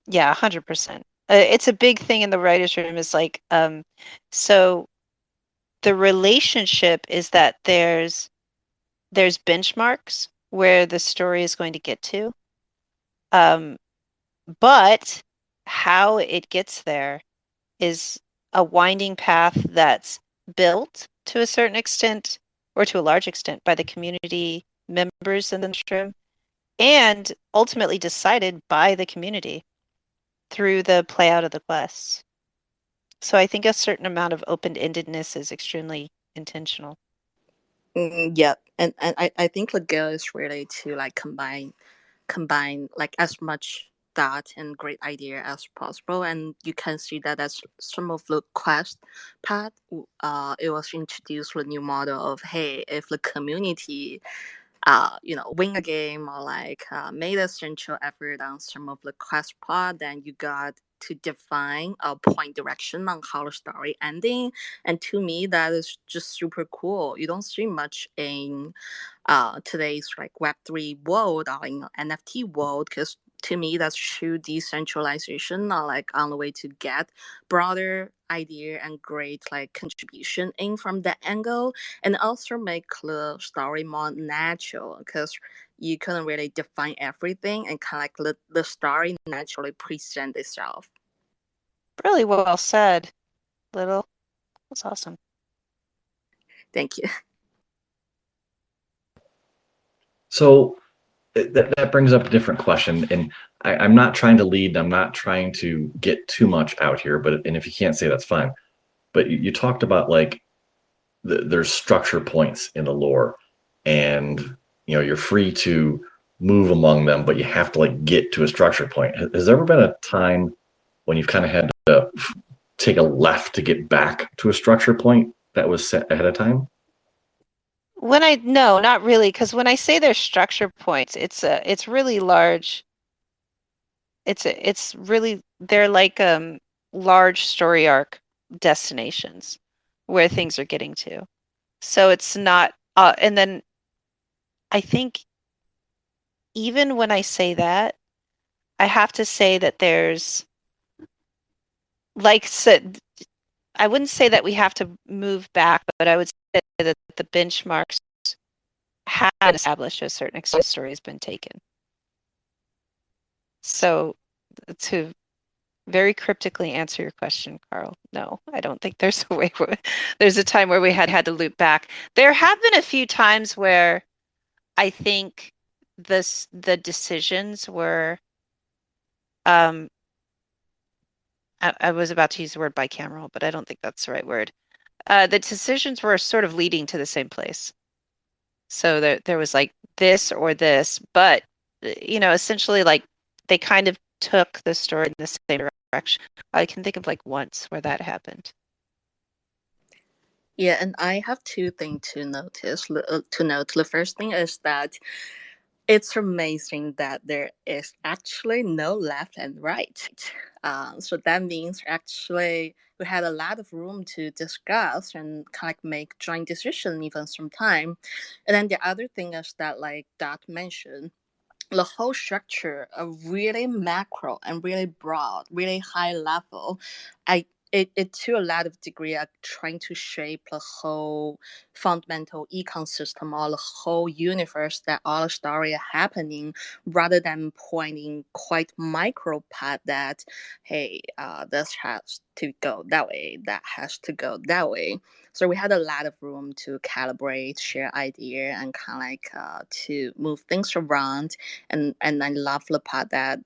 Yeah, 100%. It's a big thing in the writer's room is like, so the relationship is that there's benchmarks where the story is going to get to. But how it gets there is a winding path that's built to a certain extent or to a large extent by the community members in the room and ultimately decided by the community through the play out of the quests. So I think a certain amount of open-endedness is extremely intentional. Yeah, and I think the goal is really to like combine like as much thought and great idea as possible. And you can see that as some of the quest part, it was introduced a new model of, hey, if the community win a game or like made a central effort on some of the quest part, then you got to define a point direction on how the story ending. And to me, that is just super cool. You don't see much in today's like Web3 world or in NFT world, because to me that's true decentralization, or like on the way to get broader idea and great like contribution in from that angle, and also make the story more natural, because you couldn't really define everything and kind of like the story naturally present itself. Really well said, Little. That's awesome. Thank you. So that brings up a different question, and I'm not trying to lead. I'm not trying to get too much out here, and if you can't say, that's fine. But you talked about like there's structure points in the lore, and you're free to move among them, but you have to like get to a structure point. Has there ever been a time when you've kind of had to take a left to get back to a structure point that was set ahead of time? No, not really, because when I say there's structure points, it's really large. It's really, they're like large story arc destinations where things are getting to. So it's not and then I think even when I say that, I have to say that there's like said, I wouldn't say that we have to move back, but I would say that the benchmarks had established to a certain extent, the story has been taken. So to very cryptically answer your question, Carl, no, I don't think there's a way there's a time where we had to loop back. There have been a few times where I think the decisions were I was about to use the word bicameral, but I don't think that's the right word. The decisions were sort of leading to the same place. So there was like this or this, but essentially like they kind of took the story in the same direction. I can think of like once where that happened. Yeah, and I have two things to notice. To note, the first thing is that it's amazing that there is actually no left and right. So that means actually we had a lot of room to discuss and kind of make joint decision even some time. And then the other thing is that, like Dot mentioned, the whole structure of really macro and really broad, really high level. I it to a lot of degree are trying to shape the whole fundamental ecosystem or the whole universe that all the story are happening, rather than pointing quite micro part that, hey, this has to go that way, that has to go that way. So we had a lot of room to calibrate, share idea, and kind of like to move things around. And I love the part that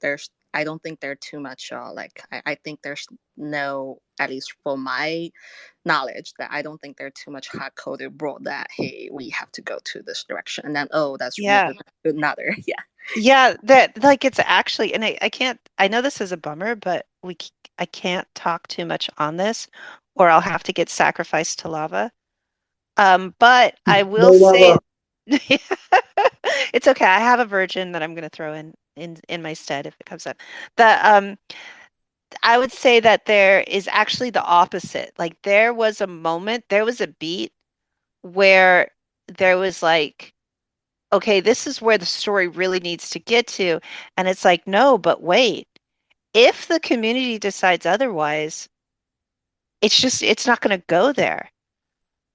I don't think there's too much I think there's no, at least for my knowledge, that I don't think there's too much hard coded rule that, hey, we have to go to this direction, and then, oh, that's Yeah. another. Yeah. Yeah, that like it's actually, and I can't, I know this is a bummer, but I can't talk too much on this or I'll have to get sacrificed to lava. But I will say it's okay. I have a virgin that I'm going to throw in my stead if it comes up. The I would say that there is actually the opposite. Like there was a moment, there was a beat where there was like, okay, this is where the story really needs to get to. And it's like, no, but wait, if the community decides otherwise, it's not going to go there.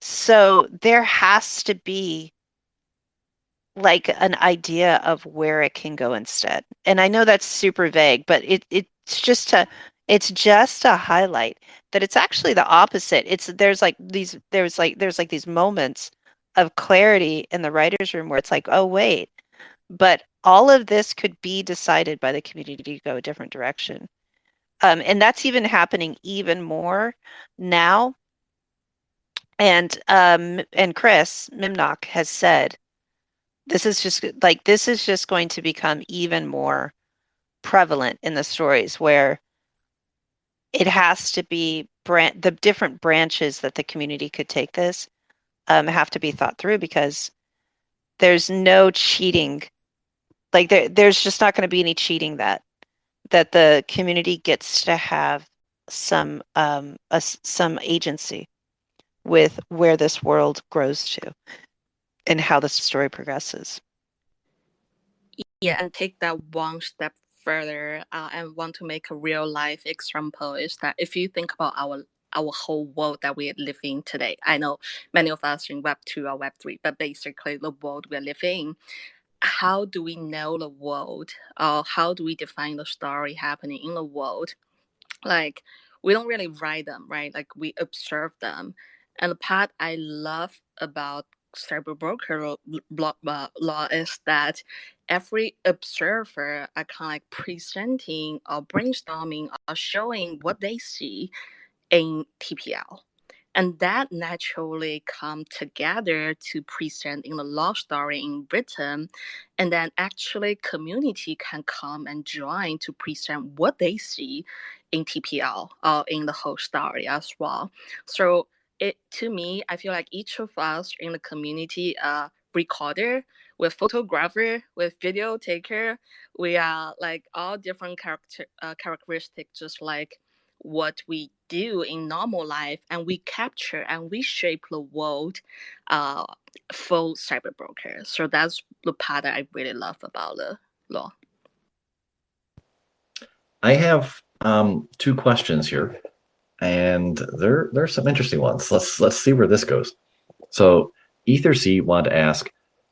So there has to be like an idea of where it can go instead. And I know that's super vague, but it's just to highlight that it's actually the opposite. It's there's like these moments of clarity in the writer's room where it's like, oh wait, but all of this could be decided by the community to go a different direction. And that's even happening even more now. And Chris Mimnock has said this is just going to become even more prevalent in the stories where it has to be the different branches that the community could take this have to be thought through, because there's no cheating. Like there's just not going to be any cheating that the community gets to have some some agency with where this world grows to and how the story progresses. Yeah, and take that one step further, and want to make a real life example, is that if you think about our whole world that we live in today, I know many of us in Web 2 or Web 3, but basically the world we live in, how do we know the world? Or how do we define the story happening in the world? Like, we don't really write them, right? Like, we observe them. And the part I love about CyberBroker law is that every observer are kind of like presenting or brainstorming or showing what they see in TPL. And that naturally come together to present in the law story in written, and then actually community can come and join to present what they see in TPL or in the whole story as well. So it, to me, I feel like each of us in the community recorder, with photographer, with video taker, we are like all different characteristics, just like what we do in normal life, and we capture and we shape the world for cyberbroker. So that's the part that I really love about the law. I have two questions here, and they're some interesting ones. Let's see where this goes. So Ether C wanted to ask,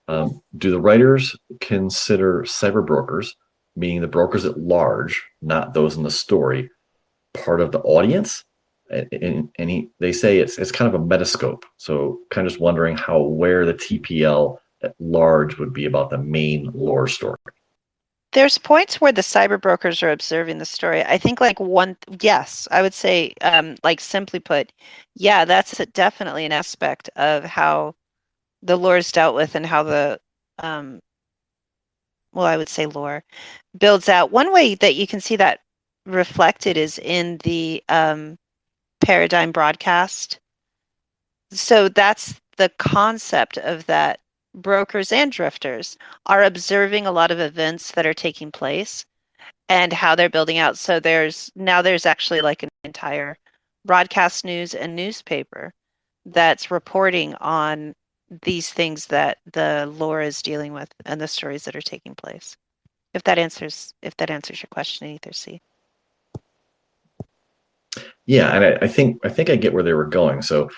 do the writers consider cyberbrokers, meaning the brokers at large, not those in the story, part of the audience? And they say it's kind of a metascope. So kind of just wondering where the TPL at large would be about the main lore story. There's points where the cyberbrokers are observing the story. I think yes, I would say, like simply put, yeah, that's definitely an aspect of how the lore is dealt with and how the, well, I would say lore builds out. One way that you can see that reflected is in the paradigm broadcast. So that's the concept of that. Brokers and drifters are observing a lot of events that are taking place and how they're building out. So there's actually like an entire broadcast news and newspaper that's reporting on these things that the lore is dealing with and the stories that are taking place. If that answers your question, Ether C. Yeah, and I think I get where they were going. So,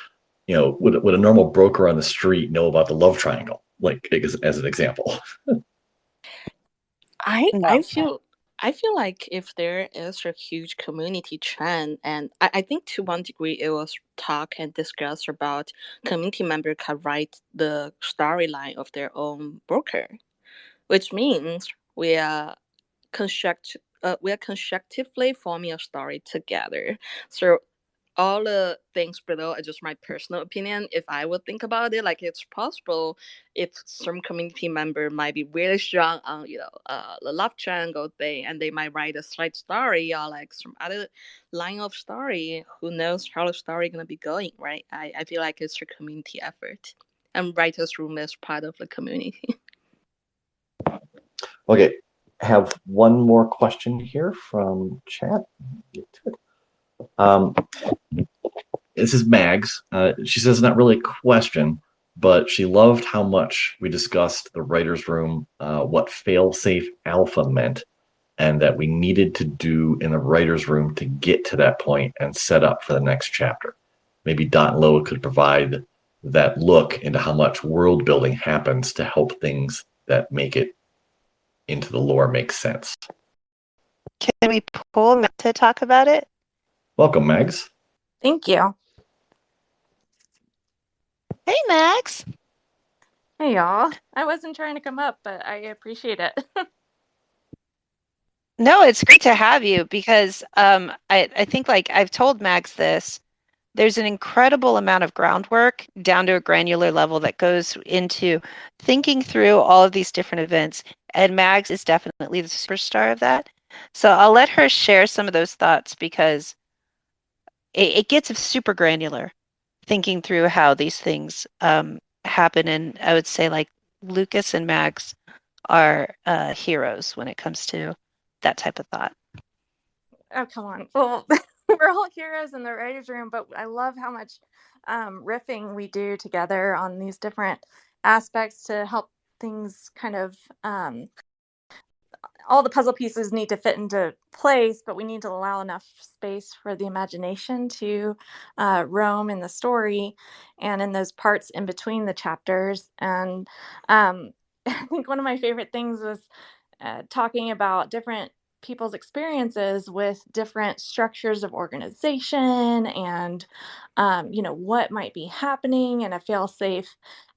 would a normal broker on the street know about the love triangle, like as an example? I No. I feel I feel like if there is a huge community trend, and I think to one degree it was talk and discuss about community member can write the storyline of their own broker, which means we are constructively forming a story together. So all the things below are just my personal opinion. If I would think about it, like it's possible if some community member might be really strong on the love triangle thing, and they might write a side story or like some other line of story. Who knows how the story gonna be going, right? I feel like it's a community effort, and writers room is part of the community. Okay, have one more question here from chat. Get to it. This is Mags. She says not really a question, but she loved how much we discussed the writer's room, what fail-safe alpha meant, and that we needed to do in the writer's room to get to that point and set up for the next chapter. Maybe Dot and Loa could provide that look into how much world building happens to help things that make it into the lore make sense. Can we pull Matt to talk about it? Welcome, Mags. Thank you. Hey, Max. Hey, y'all. I wasn't trying to come up, but I appreciate it. No, it's great to have you because I think like I've told Max this. There's an incredible amount of groundwork down to a granular level that goes into thinking through all of these different events. And Mags is definitely the superstar of that. So I'll let her share some of those thoughts because it gets super granular thinking through how these things happen. And I would say like Lucas and Mags are heroes when it comes to that type of thought. Oh, come on. Well, we're all heroes in the writer's room, but I love how much riffing we do together on these different aspects to help things kind of all the puzzle pieces need to fit into place, but we need to allow enough space for the imagination to roam in the story and in those parts in between the chapters. And I think one of my favorite things was talking about different people's experiences with different structures of organization and what might be happening in a fail-safe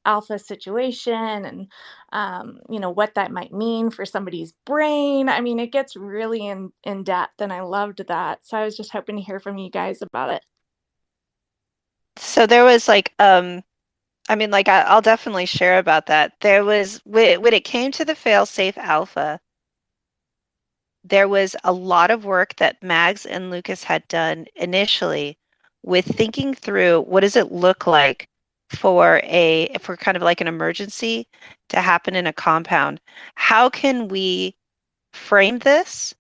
alpha situation, and what that might mean for somebody's brain. I mean, it gets really in depth, and I loved that. So I was just hoping to hear from you guys about it. So there was like I'll definitely share about that. There was when it came to the fail-safe alpha, there was a lot of work that Mags and Lucas had done initially with thinking through what does it look like for kind of like an emergency to happen in a compound. How can we frame this?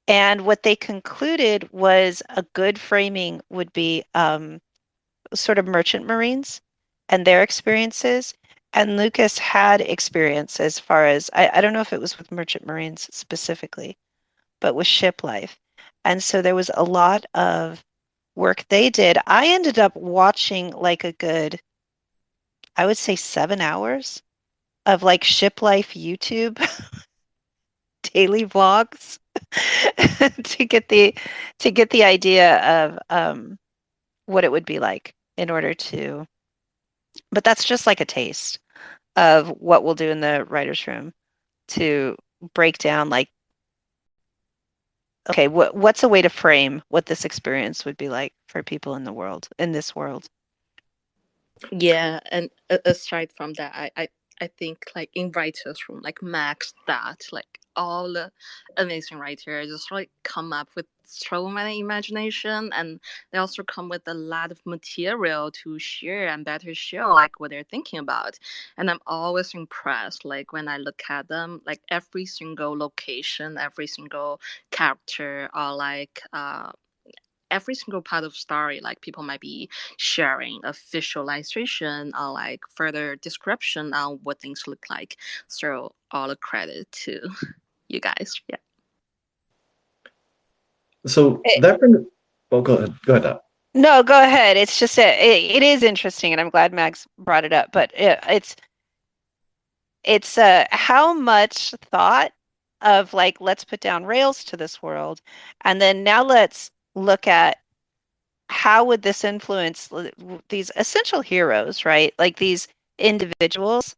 And what they concluded was a good framing would be sort of merchant marines and their experiences. And Lucas had experience as far as I don't know if it was with merchant marines specifically, but with ship life. And so there was a lot of work they did. I ended up watching like a good, I would say 7 hours of like ship life YouTube daily vlogs to get the idea of what it would be like in order to, but that's just like a taste of what we'll do in the writer's room to break down like, okay, what's a way to frame what this experience would be like for people in this world? Yeah, and aside from that, I think like in writers room, like Max, that like all the amazing writers just like come up with so many imagination, and they also come with a lot of material to share and better show like what they're thinking about. And I'm always impressed like when I look at them, like every single location, every single character, or like every single part of story, like people might be sharing a visualization or like further description on what things look like. So all the credit to you guys. Yeah. So that brings Well, go ahead. Go ahead, Dot. No, go ahead. It's just it is interesting, and I'm glad Max brought it up. But it's how much thought of like let's put down rails to this world, and then now let's look at how would this influence these essential heroes, right? Like these individuals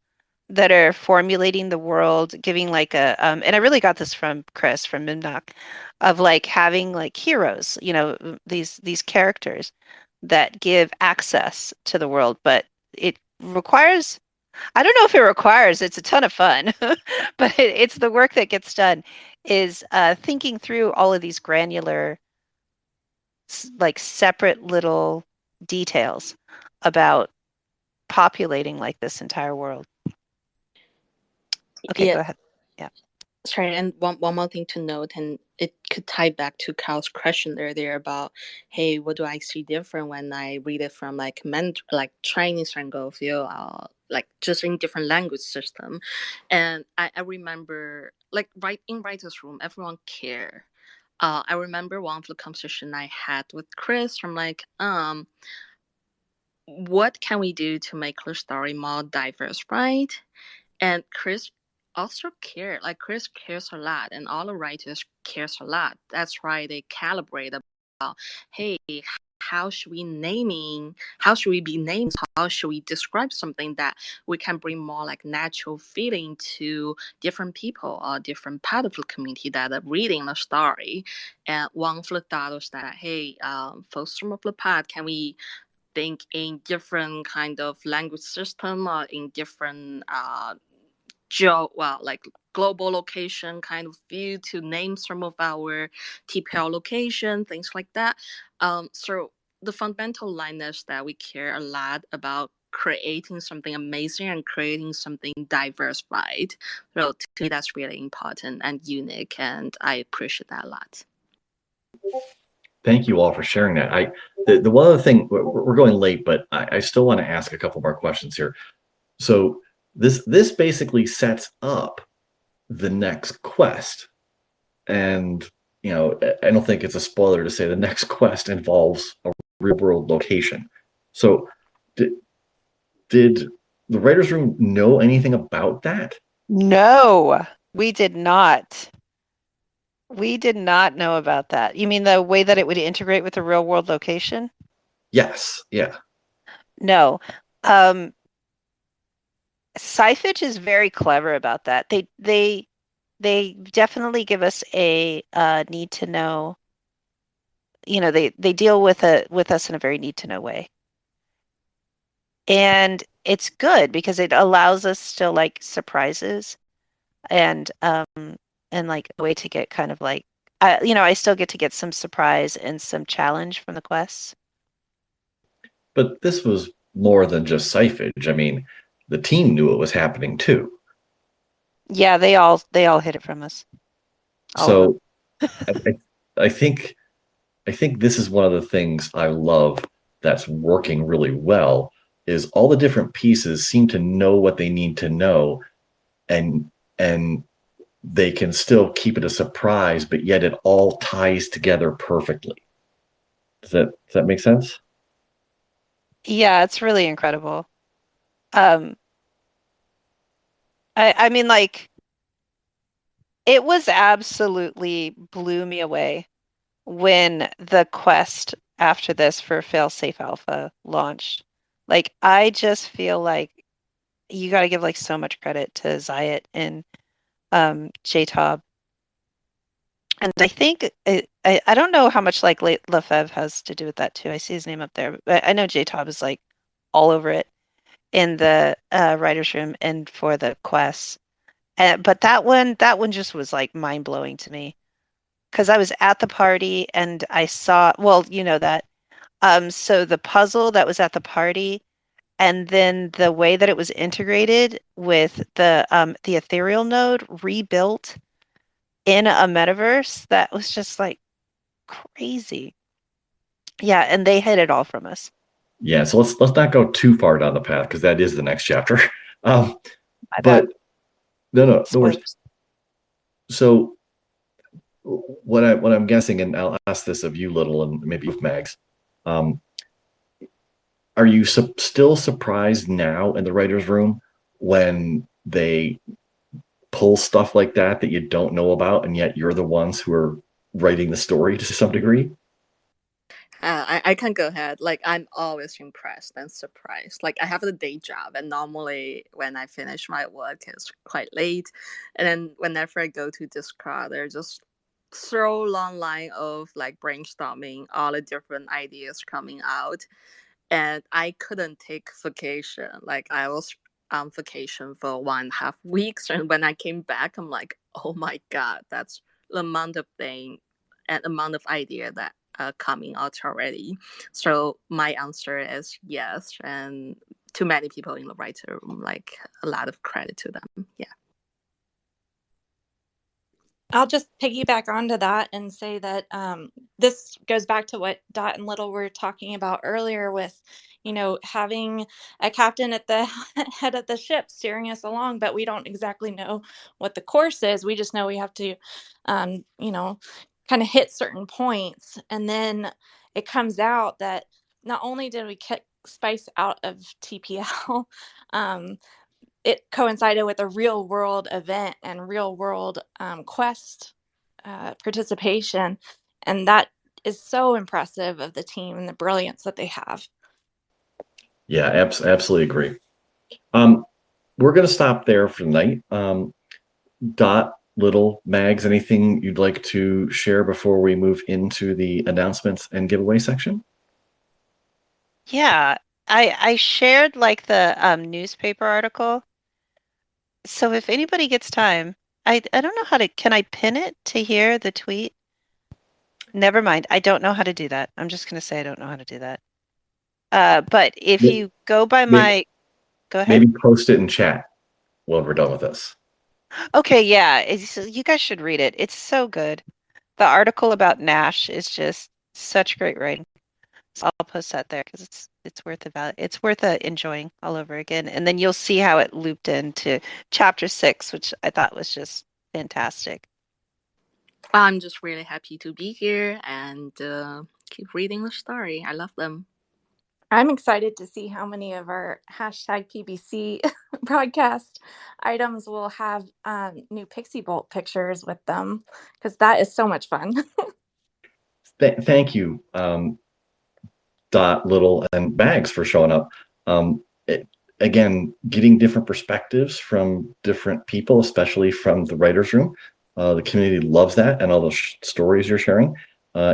that are formulating the world, giving like a and I really got this from Chris from Mimnock, of like having like heroes, you know, these characters that give access to the world, but it requires, I don't know if it requires, it's a ton of fun, but it's the work that gets done is thinking through all of these granular, like separate little details about populating like this entire world. Okay, Yeah. go ahead. Yeah. Sorry, and one more thing to note, and it could tie back to Kyle's question earlier about, hey, what do I see different when I read it from like Chinese Francophone, like just in different language system, and I remember like in writers' room, everyone care. I remember one of the conversation I had with Chris from like, what can we do to make the story more diverse, right? And Chris also cared. Like Chris cares a lot, and all the writers cares a lot. That's why they calibrate about, hey, how should we naming? How should we be named? How should we describe something that we can bring more like natural feeling to different people or different part of the community that are reading the story? And one of the thought was that, hey, for some of the part, can we think in different kind of language system or in different like global location kind of view to name some of our TPL location, things like that. So the fundamental line is that we care a lot about creating something amazing and creating something diversified. So to me, that's really important and unique, and I appreciate that a lot. Thank you all for sharing that. The one other thing, we're going late, but I still want to ask a couple more questions here. So this basically sets up the next quest, and you know, I don't think it's a spoiler to say the next quest involves a real world location. So did the writers' room know anything about that? No, we did not. We did not know about that. You mean the way that it would integrate with the real world location? Yes. Yeah. No. Sci-Fitch is very clever about that. They definitely give us a need to know. You know, they deal with us in a very need to know way. And it's good because it allows us to like surprises and like a way to get kind of like I still get to get some surprise and some challenge from the quests. But this was more than just Cyphage. I mean, the team knew it was happening too. Yeah, they all hid it from us. All of them. So I think this is one of the things I love that's working really well is all the different pieces seem to know what they need to know, and they can still keep it a surprise, but yet it all ties together perfectly. Does that make sense? Yeah, it's really incredible. I mean, like, it was absolutely blew me away when the quest after this for Failsafe Alpha launched. Like, I just feel like you got to give like so much credit to Zayat and JTOB. And I think I don't know how much like Lefebvre has to do with that too. I see his name up there, but I know JTOB is like all over it in the writers' room and for the quests. But that one just was like mind blowing to me because I was at the party and I saw, well, you know that. So the puzzle that was at the party, and then the way that it was integrated with the ethereal node rebuilt in a metaverse, that was just like crazy. Yeah, and they hid it all from us. Yeah. So let's not go too far down the path because that is the next chapter. My But bad. no worries. Spoilers. So what I'm guessing, and I'll ask this of you, Little, and maybe of Mags. Um, are you still surprised now in the writers' room when they pull stuff like that you don't know about, and yet you're the ones who are writing the story to some degree? I can go ahead. Like, I'm always impressed and surprised. Like, I have a day job, and normally when I finish my work, it's quite late. And then whenever I go to Discord, there's just so long line of like brainstorming, all the different ideas coming out. And I couldn't take vacation. Like, I was on vacation for 1.5 weeks, and when I came back, I'm like, oh my god, that's the amount of thing and amount of idea that are coming out already. So my answer is yes, and to many people in the writer room, like a lot of credit to them. Yeah. I'll just piggyback onto that and say that this goes back to what Dot and Little were talking about earlier with, having a captain at the head of the ship steering us along, but we don't exactly know what the course is. We just know we have to, kind of hit certain points. And then it comes out that not only did we kick Spice out of TPL, it coincided with a real world event and real world quest participation. And that is so impressive of the team and the brilliance that they have. Yeah, absolutely agree. We're going to stop there for tonight. Dot, Little, Mags, anything you'd like to share before we move into the announcements and giveaway section? Yeah, I shared like the newspaper article. So if anybody gets time, I don't know how to, can I pin it to hear the tweet? Never mind. I don't know how to do that. I'm just going to say I don't know how to do that. But if you go by my, go ahead. Maybe post it in chat when we're done with this. Okay, yeah, you guys should read it. It's so good. The article about Nash is just such great writing. So I'll post that there because it's worth it's worth enjoying all over again. And then you'll see how it looped into chapter 6, which I thought was just fantastic. I'm just really happy to be here and keep reading the story. I love them. I'm excited to see how many of our hashtag PBC broadcast items will have new Pixie Bolt pictures with them, because that is so much fun. Thank you, Dot, Little, and Bags for showing up. Again, getting different perspectives from different people, especially from the writers' room. The community loves that, and all those stories you're sharing.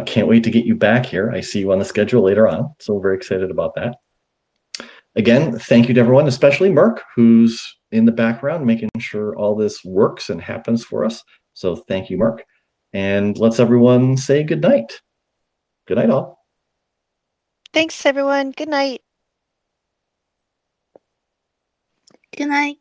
Can't wait to get you back here. I see you on the schedule later on, so we're very excited about that. Again, thank you to everyone, especially Merk, who's in the background making sure all this works and happens for us. So thank you, Merk. And let's everyone say good night. Good night, all. Thanks, everyone. Good night. Good night.